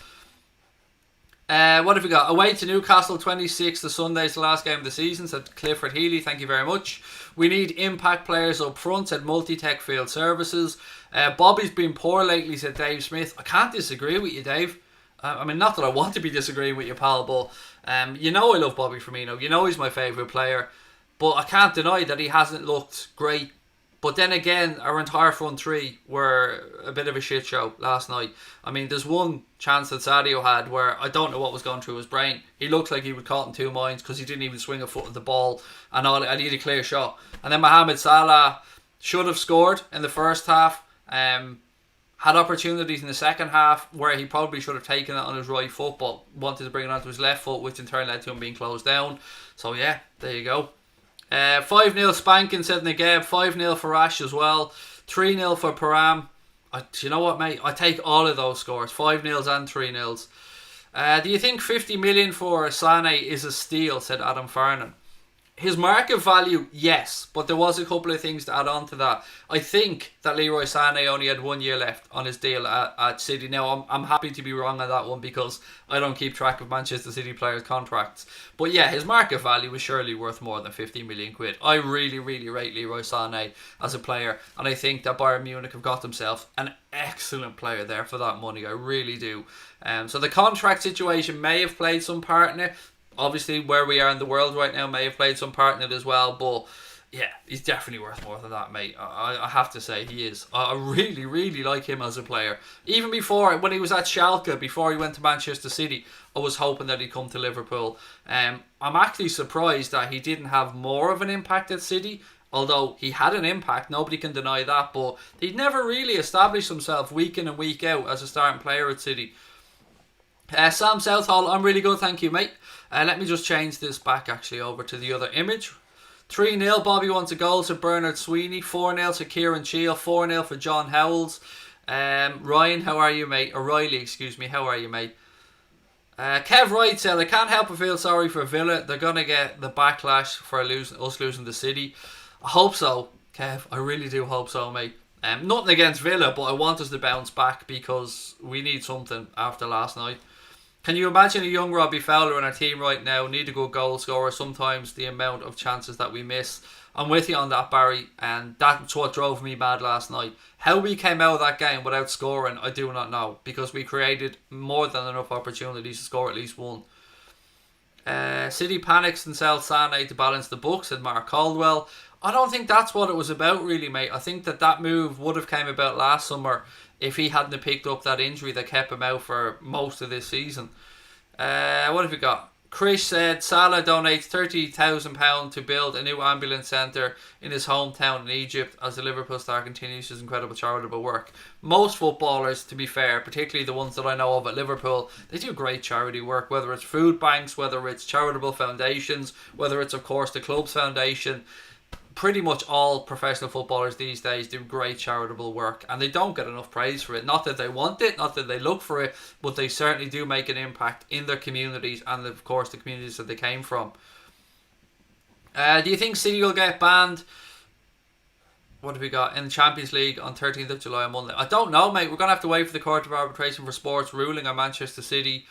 What have we got? Away to Newcastle 26th of Sunday's the last game of the season, said Clifford Healy. Thank you very much. We need impact players up front, said Multi-Tech Field Services. Bobby's been poor lately, said Dave Smith. I can't disagree with you, Dave. I mean, not that I want to be disagreeing with you, pal, but you know I love Bobby Firmino. You know he's my favourite player. But I can't deny that he hasn't looked great. But then again, our entire front three were a bit of a shit show last night. I mean, there's one chance that Sadio had where I don't know what was going through his brain. He looked like he was caught in two minds because he didn't even swing a foot at the ball, and I need a clear shot. And then Mohamed Salah should have scored in the first half. Had opportunities in the second half where he probably should have taken it on his right foot, but wanted to bring it onto his left foot, which in turn led to him being closed down. So yeah, there you go. 5-0 spanking, said Nageb. 5-0 for Ash as well. 3-0 for Param. You know what, mate? I take all of those scores. 5-0s and 3-0s. Do you think 50 million for Sane is a steal, said Adam Farnan? His market value, yes, but there was a couple of things to add on to that. I think that Leroy Sané only had 1 year left on his deal at City. Now, I'm happy to be wrong on that one because I don't keep track of Manchester City players' contracts. But yeah, his market value was surely worth more than 50 million quid. I really, really rate Leroy Sané as a player, and I think that Bayern Munich have got themselves an excellent player there for that money. I really do. So the contract situation may have played some part in it. Obviously, where we are in the world right now may have played some part in it as well, but yeah, he's definitely worth more than that, mate. I have to say he is. I really, really like him as a player. Even before, when he was at Schalke, before he went to Manchester City, I was hoping that he'd come to Liverpool. I'm actually surprised that he didn't have more of an impact at City, although he had an impact, nobody can deny that, but he'd never really established himself week in and week out as a starting player at City. Sam Southall, I'm really good, thank you, mate. Let me just change this back actually over to the other image. 3-0, Bobby wants a goal to Bernard Sweeney. 4-0 to Kieran Cheel. 4-0 for John Howells. Ryan, how are you, mate? Or Riley, excuse me. How are you, mate? Kev Wright said, I can't help but feel sorry for Villa. They're going to get the backlash for us losing the City. I hope so, Kev. I really do hope so, mate. Nothing against Villa, but I want us to bounce back because we need something after last night. Can you imagine a young Robbie Fowler in our team right now? Need a good goal scorer. Sometimes the amount of chances that we miss. I'm with you on that, Barry, and that's what drove me mad last night. How we came out of that game without scoring, I do not know, because we created more than enough opportunities to score at least one. City panics and sells Sané to balance the books, said Mark Caldwell. I don't think that's what it was about, really, mate. I think that move would have came about last summer if he hadn't picked up that injury that kept him out for most of this season. What have we got? Chris said Salah donates £30,000 to build a new ambulance centre in his hometown in Egypt as the Liverpool star continues his incredible charitable work. Most footballers, to be fair, particularly the ones that I know of at Liverpool, they do great charity work, whether it's food banks, whether it's charitable foundations, whether it's, of course, the club's foundation. Pretty much all professional footballers these days do great charitable work, and they don't get enough praise for it. Not that they want it, not that they look for it, but they certainly do make an impact in their communities and, of course, the communities that they came from. Do you think City will get banned? What have we got? In the Champions League on 13th of July on Monday? I don't know, mate. We're going to have to wait for the Court of Arbitration for Sports ruling on Manchester City.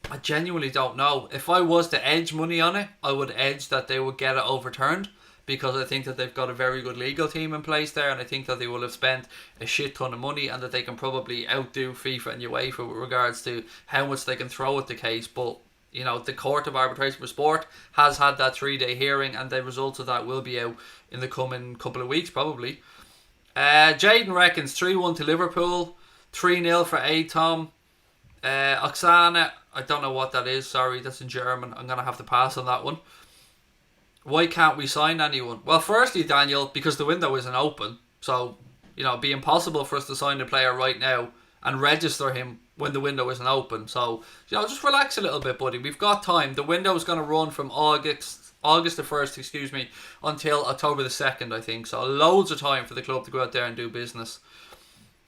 I genuinely don't know. If I was to edge money on it, I would edge that they would get it overturned, because I think that they've got a very good legal team in place there, and I think that they will have spent a shit ton of money and that they can probably outdo FIFA and UEFA with regards to how much they can throw at the case. But, you know, the Court of Arbitration for Sport has had that 3-day hearing, and the results of that will be out in the coming couple of weeks probably. Jadon reckons 3-1 to Liverpool, 3-0 for Tom. Oksana, I don't know what that is, sorry, that's in German. I'm going to have to pass on that one. Why can't we sign anyone? Well, firstly, Daniel, because the window isn't open. So, you know, it'd be impossible for us to sign a player right now and register him when the window isn't open. So, you know, just relax a little bit, buddy. We've got time. The window is going to run from August the 1st, until October the 2nd, I think. So, loads of time for the club to go out there and do business.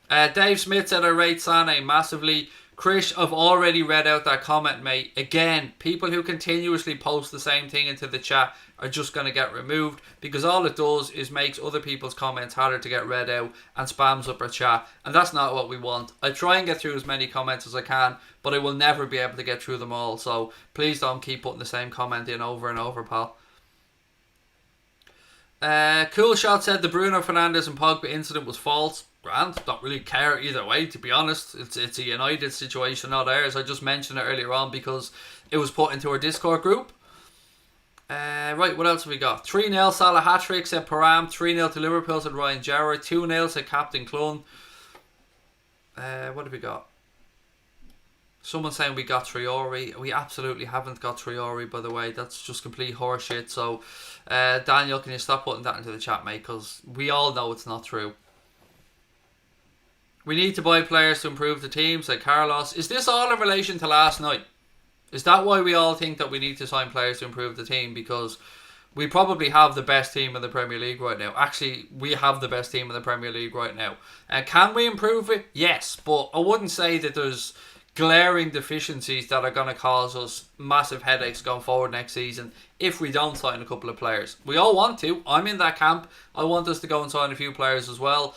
Dave Smith said I rate Sané massively. Chris, I've already read out that comment, mate. Again, people who continuously post the same thing into the chat are just going to get removed, because all it does is makes other people's comments harder to get read out and spams up our chat, and that's not what we want. I try and get through as many comments as I can, but I will never be able to get through them all, so please don't keep putting the same comment in over and over, pal. Cool Shot said the Bruno Fernandes and Pogba incident was false. Grant, don't really care either way, to be honest. It's a United situation, not ours. I just mentioned it earlier on because it was put into our Discord group. Right, what else have we got? 3-0 Salah hat-trick, said Param. 3-0 to Liverpool, said Ryan Jarrett. 2-0, said Captain Clun. What have we got? Someone saying we got Traore. We absolutely haven't got Traore, by the way. That's just complete horseshit. So, Daniel, can you stop putting that into the chat, mate? Because we all know it's not true. We need to buy players to improve the team, said Carlos. Is this all in relation to last night? Is that why we all think that we need to sign players to improve the team? Because we probably have the best team in the Premier League right now. Actually, we have the best team in the Premier League right now. Can we improve it? Yes, but I wouldn't say that there's glaring deficiencies that are going to cause us massive headaches going forward next season if we don't sign a couple of players. We all want to. I'm in that camp. I want us to go and sign a few players as well.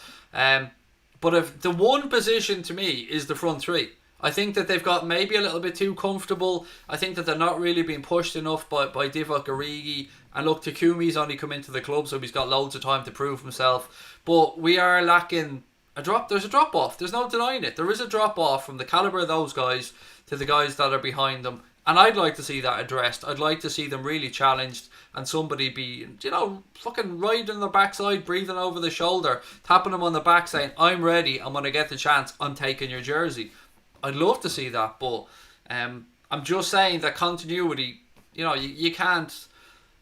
But if the one position to me is the front three. I think that they've got maybe a little bit too comfortable. I think that they're not really being pushed enough by Divock Origi. And look, Takumi's only come into the club, so he's got loads of time to prove himself. But we are lacking a drop. There's a drop off. There's no denying it. There is a drop off from the calibre of those guys to the guys that are behind them. And I'd like to see that addressed. I'd like to see them really challenged and somebody be, you know, fucking riding their backside, breathing over the shoulder, tapping them on the back saying, I'm ready, and when I get the chance, I'm taking your jersey. I'd love to see that, but I'm just saying that continuity, you know, you can't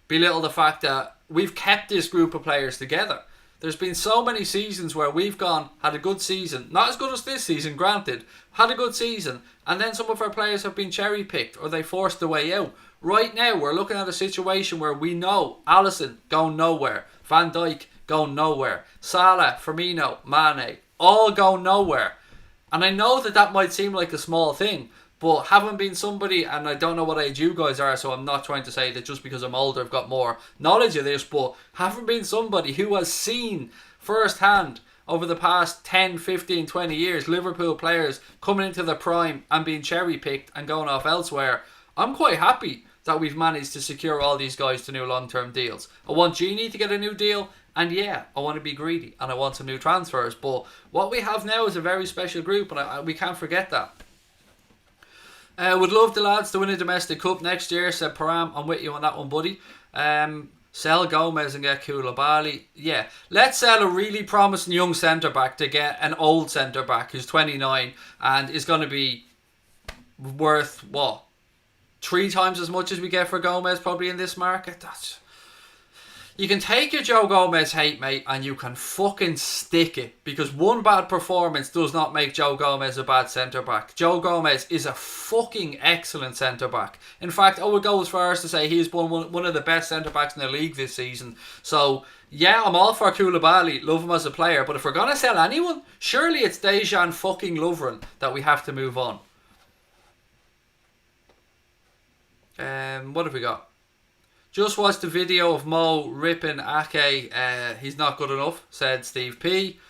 belittle the fact that we've kept this group of players together. There's been so many seasons where we've had a good season, not as good as this season, granted, had a good season, and then some of our players have been cherry picked or they forced their way out. Right now, we're looking at a situation where we know Alisson going nowhere, Van Dijk going nowhere, Salah, Firmino, Mane, all going nowhere. And I know that might seem like a small thing, But having been somebody, and I don't know what age you guys are, so I'm not trying to say that just because I'm older I've got more knowledge of this, but having been somebody who has seen firsthand over the past 10, 15, 20 years Liverpool players coming into their prime and being cherry picked and going off elsewhere, I'm quite happy that we've managed to secure all these guys to new long-term deals. I want Genie to get a new deal, and yeah, I want to be greedy and I want some new transfers, but what we have now is a very special group, and we can't forget that. Would love the lads to win a domestic cup next year, said Param. I'm with you on that one, buddy. Sell Gomez and get Koulibaly. Yeah, let's sell a really promising young centre-back to get an old centre-back who's 29 and is going to be worth, what, 3 times as much as we get for Gomez probably in this market. You can take your Joe Gomez hate, mate, and you can fucking stick it, because one bad performance does not make Joe Gomez a bad centre-back. Joe Gomez is a fucking excellent centre-back. In fact, I would go as far as to say he's one of the best centre-backs in the league this season. So, yeah, I'm all for Koulibaly, love him as a player, but if we're going to sell anyone, surely it's Dejan fucking Lovren that we have to move on. What have we got? Just watched the video of Mo ripping Ake. He's not good enough, said Steve P.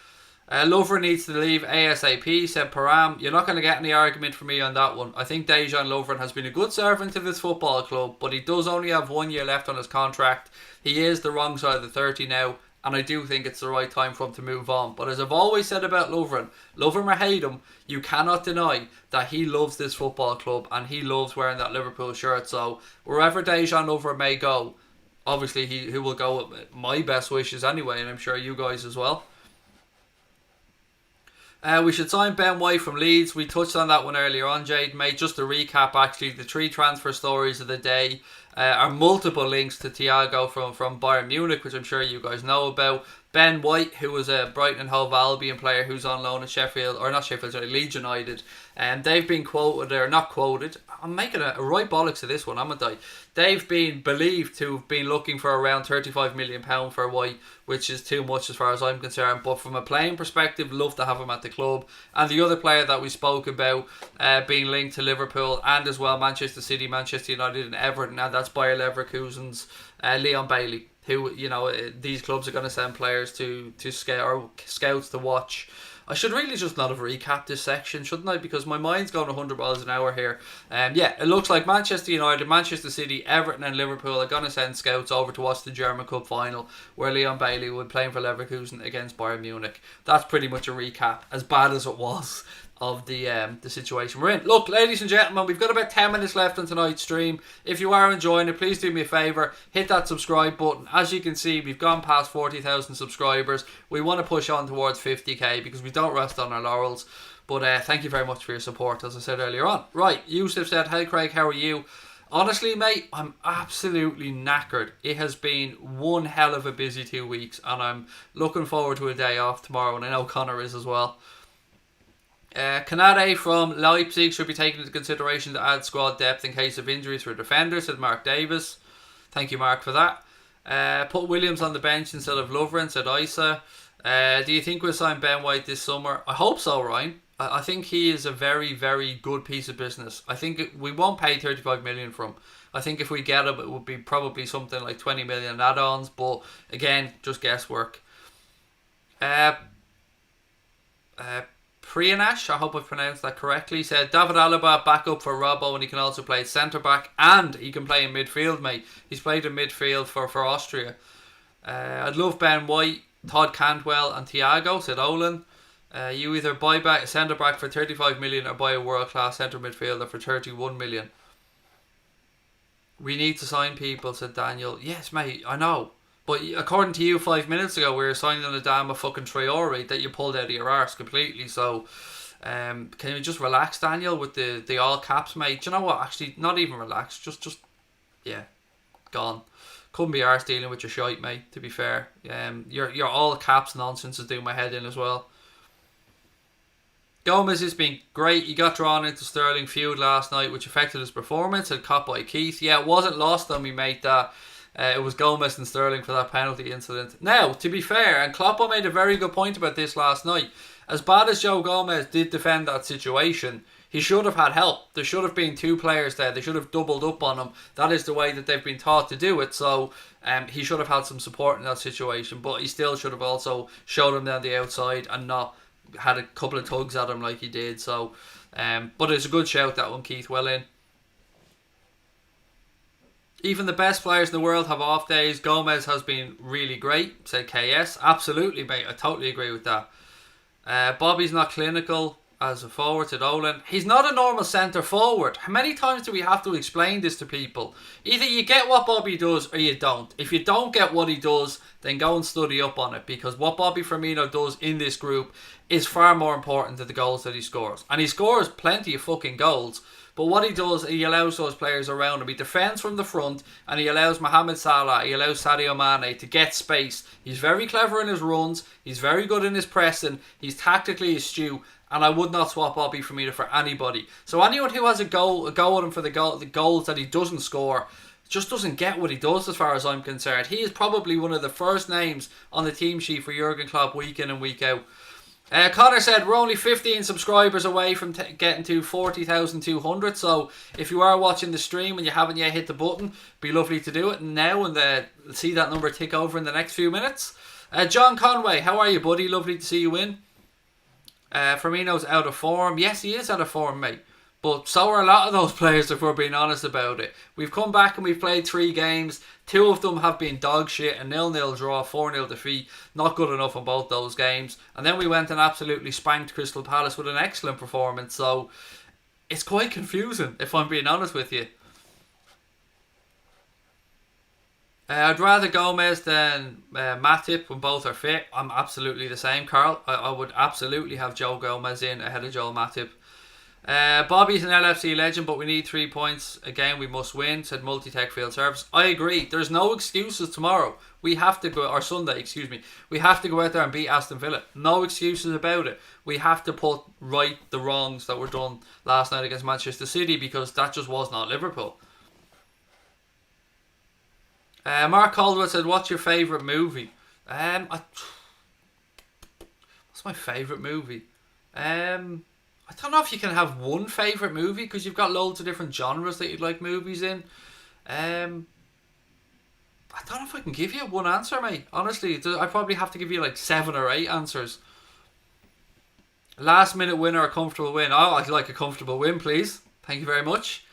Lovren needs to leave ASAP, said Param. You're not going to get any argument from me on that one. I think Dejan Lovren has been a good servant to this football club, but he does only have 1 year left on his contract. He is the wrong side of the 30 now, and I do think it's the right time for him to move on. But as I've always said about Lovren, love him or hate him, you cannot deny that he loves this football club and he loves wearing that Liverpool shirt. So wherever Dejan Lovren may go, obviously he will go with my best wishes anyway, and I'm sure you guys as well. We should sign Ben White from Leeds. We touched on that one earlier on, Jade, mate. Just to recap, actually, the 3 transfer stories of the day are multiple links to Thiago from Bayern Munich, which I'm sure you guys know about. Ben White, who was a Brighton and Hove Albion player who's on loan at Sheffield, or not Sheffield, sorry, Leeds United. And they've been quoted, or not quoted. I'm making a right bollocks of this one, haven't I? They've been believed to have been looking for around £35 million for White, which is too much as far as I'm concerned. But from a playing perspective, love to have him at the club. And the other player that we spoke about being linked to Liverpool and as well Manchester City, Manchester United and Everton, and that's Bayer Leverkusen's Leon Bailey, who, you know, these clubs are going to send players to scout, or scouts to watch. I should really just not have recapped this section, shouldn't I? Because my mind's going 100 miles an hour here. Yeah, it looks like Manchester United, Manchester City, Everton and Liverpool are going to send scouts over to watch the German Cup final, where Leon Bailey will be playing for Leverkusen against Bayern Munich. That's pretty much a recap, as bad as it was, of the situation we're in. Look, ladies and gentlemen, we've got about 10 minutes left on tonight's stream. If you are enjoying it, please do me a favour, hit that subscribe button. As you can see, we've gone past 40,000 subscribers. We want to push on towards 50k because we don't rest on our laurels. But thank you very much for your support, as I said earlier on. Right, Yusuf said, "Hey Craig, how are you?" Honestly, mate, I'm absolutely knackered. It has been one hell of a busy 2 weeks, and I'm looking forward to a day off tomorrow, and I know Connor is as well. Kanade from Leipzig should be taken into consideration to add squad depth in case of injuries for defenders, said Mark Davis. Thank you, Mark, for that. Put Williams on the bench instead of Lovren, said Isa. Do you think we'll sign Ben White this summer? I hope so, Ryan. I think he is a very, very good piece of business. I think we won't pay 35 million for him. I think if we get him, it would be probably something like 20 million add-ons, but again, just guesswork. Prianash, I hope I've pronounced that correctly, said David Alaba back up for Robbo, and he can also play centre back and he can play in midfield, mate. He's played in midfield for Austria. I'd love Ben White, Todd Cantwell and Thiago, said Olin. You either buy back a centre back for 35 million or buy a world class centre midfielder for 31 million. We need to sign people, said Daniel. Yes, mate, I know. But according to you 5 minutes ago, we were signing a damn a fucking Traore that you pulled out of your arse completely. So, can you just relax, Daniel, with the all caps, mate? Do you know what? Actually, not even relax. Just yeah, gone. Couldn't be arse dealing with your shite, mate, to be fair. Your all caps nonsense is doing my head in as well. Gomez has been great. He got drawn into Sterling feud last night, which affected his performance, and caught by Keith. Yeah, it wasn't lost on me, mate, that it was Gomez and Sterling for that penalty incident. Now, to be fair, and Klopp made a very good point about this last night, as bad as Joe Gomez did defend that situation, He should have had help. There should have been 2 players there. They should have doubled up on him. That is the way that they've been taught to do it. So he should have had some support in that situation. But he still should have also showed him down the outside and not had a couple of tugs at him like he did. So, but it's a good shout, that one, Keith. Well in. Even the best players in the world have off days. Gomez has been really great, said KS. Absolutely, mate. I totally agree with that. Bobby's not clinical as a forward, said Olin. He's not a normal centre forward. How many times do we have to explain this to people? Either you get what Bobby does or you don't. If you don't get what he does, then go and study up on it, because what Bobby Firmino does in this group is far more important than the goals that he scores. And he scores plenty of fucking goals. But what he does, he allows those players around him. He defends from the front, and he allows Mohamed Salah, he allows Sadio Mane to get space. He's very clever in his runs. He's very good in his pressing. He's tactically astute, and I would not swap Bobby Firmino for anybody. So anyone who has a go at him for the goals that he doesn't score just doesn't get what he does, as far as I'm concerned. He is probably one of the first names on the team sheet for Jurgen Klopp week in and week out. Connor said we're only 15 subscribers away from getting to 40,200, so if you are watching the stream and you haven't yet hit the button, be lovely to do it now and see that number tick over in the next few minutes. John Conway, how are you, buddy? Lovely to see you in. Firmino's out of form. Yes, he is out of form, mate. But so are a lot of those players, if we're being honest about it. We've come back and we've played 3 games. 2 of them have been dog shit. A 0-0 draw, 4-0 defeat. Not good enough in both those games. And then we went and absolutely spanked Crystal Palace with an excellent performance. So it's quite confusing, if I'm being honest with you. I'd rather Gomez than Matip when both are fit. I'm absolutely the same, Carl. I would absolutely have Joe Gomez in ahead of Joel Matip. Bobby's an LFC legend, but we need 3 points. Again, we must win, said Multitech Field Service. I agree. There's no excuses tomorrow. We have to go, or Sunday, excuse me. We have to go out there and beat Aston Villa. No excuses about it. We have to put right the wrongs that were done last night against Manchester City, because that just was not Liverpool. Mark Caldwell said, what's your favourite movie? What's my favourite movie? I don't know if you can have one favourite movie, because you've got loads of different genres that you'd like movies in. I don't know if I can give you one answer, mate. Honestly, I probably have to give you like 7 or 8 answers. Last minute winner or comfortable win? Oh, I'd like a comfortable win, please. Thank you very much.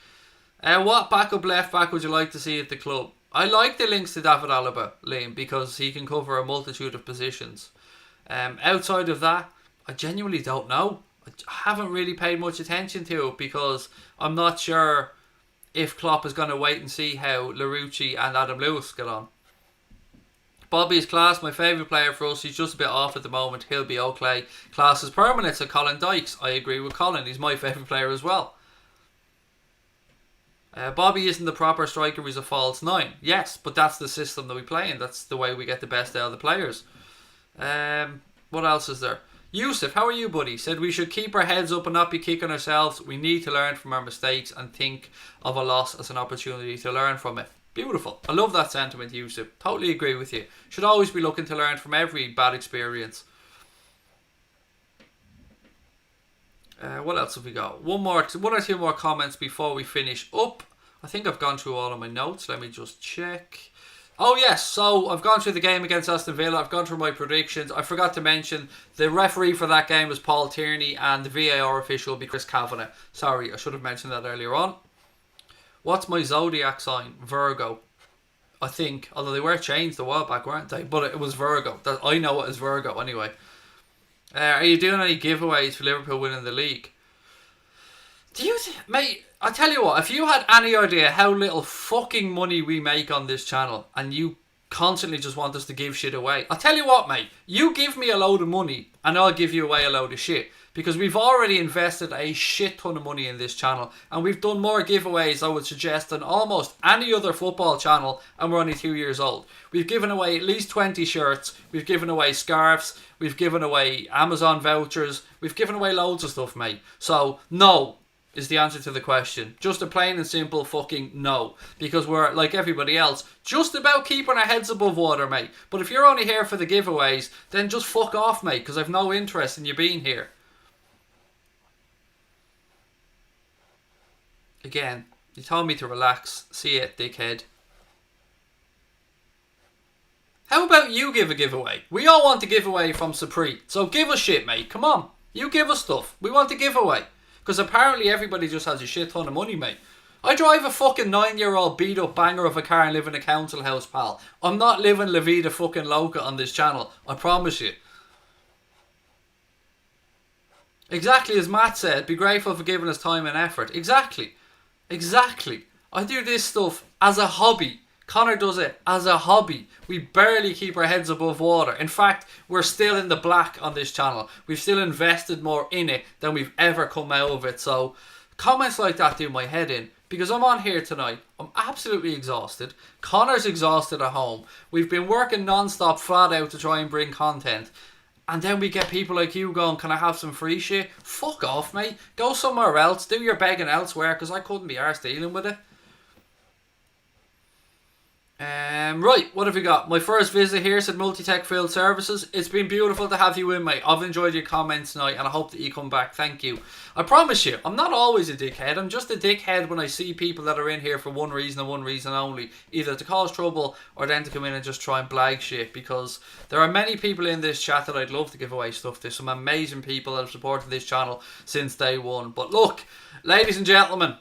What backup left back would you like to see at the club? I like the links to David Alaba, Liam, because he can cover a multitude of positions. Outside of that, I genuinely don't know. I haven't really paid much attention to it, because I'm not sure if Klopp is going to wait and see how Larouci and Adam Lewis get on. Bobby is class, my favourite player for us. He's just a bit off at the moment. He'll be okay. Class is permanent, so Colin Dykes. I agree with Colin. He's my favourite player as well. Bobby isn't the proper striker, he's a false 9. Yes, but that's the system that we play in. That's the way we get the best out of the players. What else is there? Yusuf, how are you, buddy? Said we should keep our heads up and not be kicking ourselves. We need to learn from our mistakes and think of a loss as an opportunity to learn from it. Beautiful. I love that sentiment, Yusuf. Totally agree with you. Should always be looking to learn from every bad experience. What else have we got? One or two more comments before we finish up. I think I've gone through all of my notes. Let me just check. Oh yes, so I've gone through the game against Aston Villa. I've gone through my predictions. I forgot to mention the referee for that game was Paul Tierney, and the VAR official will be Chris Kavanagh. Sorry, I should have mentioned that earlier on. What's my zodiac sign? Virgo, I think. Although they were changed a while back, weren't they? But it was Virgo. I know it is Virgo anyway. Are you doing any giveaways for Liverpool winning the league? Mate, I tell you what, if you had any idea how little fucking money we make on this channel and you constantly just want us to give shit away, I'll tell you what, mate, you give me a load of money and I'll give you away a load of shit, because we've already invested a shit ton of money in this channel and we've done more giveaways, I would suggest, than almost any other football channel, and we're only 2 years old. We've given away at least 20 shirts, we've given away scarves, we've given away Amazon vouchers, we've given away loads of stuff, mate. So, no is the answer to the question. Just a plain and simple fucking no. Because we're, like everybody else, just about keeping our heads above water, mate. But if you're only here for the giveaways, then just fuck off, mate, because I've no interest in you being here. Again, you told me to relax. See it, dickhead. How about you give a giveaway? We all want to give away from Supreme. So give us shit, mate. Come on. You give us stuff. We want to give away. Because apparently everybody just has a shit ton of money, mate. I drive a fucking 9-year-old beat up banger of a car and live in a council house, pal. I'm not living La Vida fucking Loca on this channel. I promise you. Exactly as Matt said, be grateful for giving us time and effort. Exactly. Exactly. I do this stuff as a hobby. Connor does it as a hobby. We barely keep our heads above water. In fact, we're still in the black on this channel. We've still invested more in it than we've ever come out of it. So comments like that do my head in. Because I'm on here tonight. I'm absolutely exhausted. Connor's exhausted at home. We've been working non-stop flat out to try and bring content. And then we get people like you going, can I have some free shit? Fuck off, mate. Go somewhere else. Do your begging elsewhere, because I couldn't be arsed dealing with it. Right, what have we got? My first visit here said Multitech Field Services. It's been beautiful to have you in, mate. I've enjoyed your comments tonight and I hope that you come back. Thank you. I promise you, I'm not always a dickhead. I'm just a dickhead when I see people that are in here for one reason and one reason only. Either to cause trouble or then to come in and just try and blag shit. Because there are many people in this chat that I'd love to give away stuff to. Some amazing people that have supported this channel since day one. But look, ladies and gentlemen,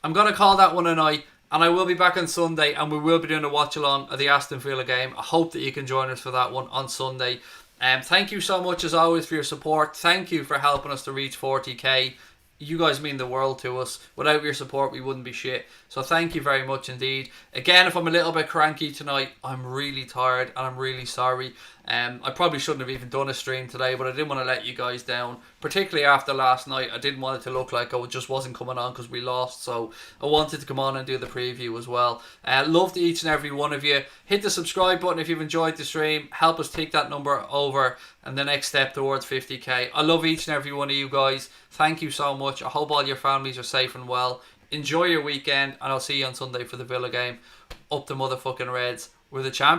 I'm going to call that one a night. And I will be back on Sunday and we will be doing a watch-along of the Aston Villa game. I hope that you can join us for that one on Sunday. Thank you so much as always for your support. Thank you for helping us to reach 40k. You guys mean the world to us. Without your support we wouldn't be shit. So thank you very much indeed. Again, if I'm a little bit cranky tonight, I'm really tired and I'm really sorry. I probably shouldn't have even done a stream today, but I didn't want to let you guys down. Particularly after last night, I didn't want it to look like I just wasn't coming on because we lost. So I wanted to come on and do the preview as well. Love to each and every one of you. Hit the subscribe button if you've enjoyed the stream. Help us take that number over and the next step towards 50k. I love each and every one of you guys. Thank you so much. I hope all your families are safe and well. Enjoy your weekend and I'll see you on Sunday for the Villa game. Up the motherfucking Reds. We're the champions.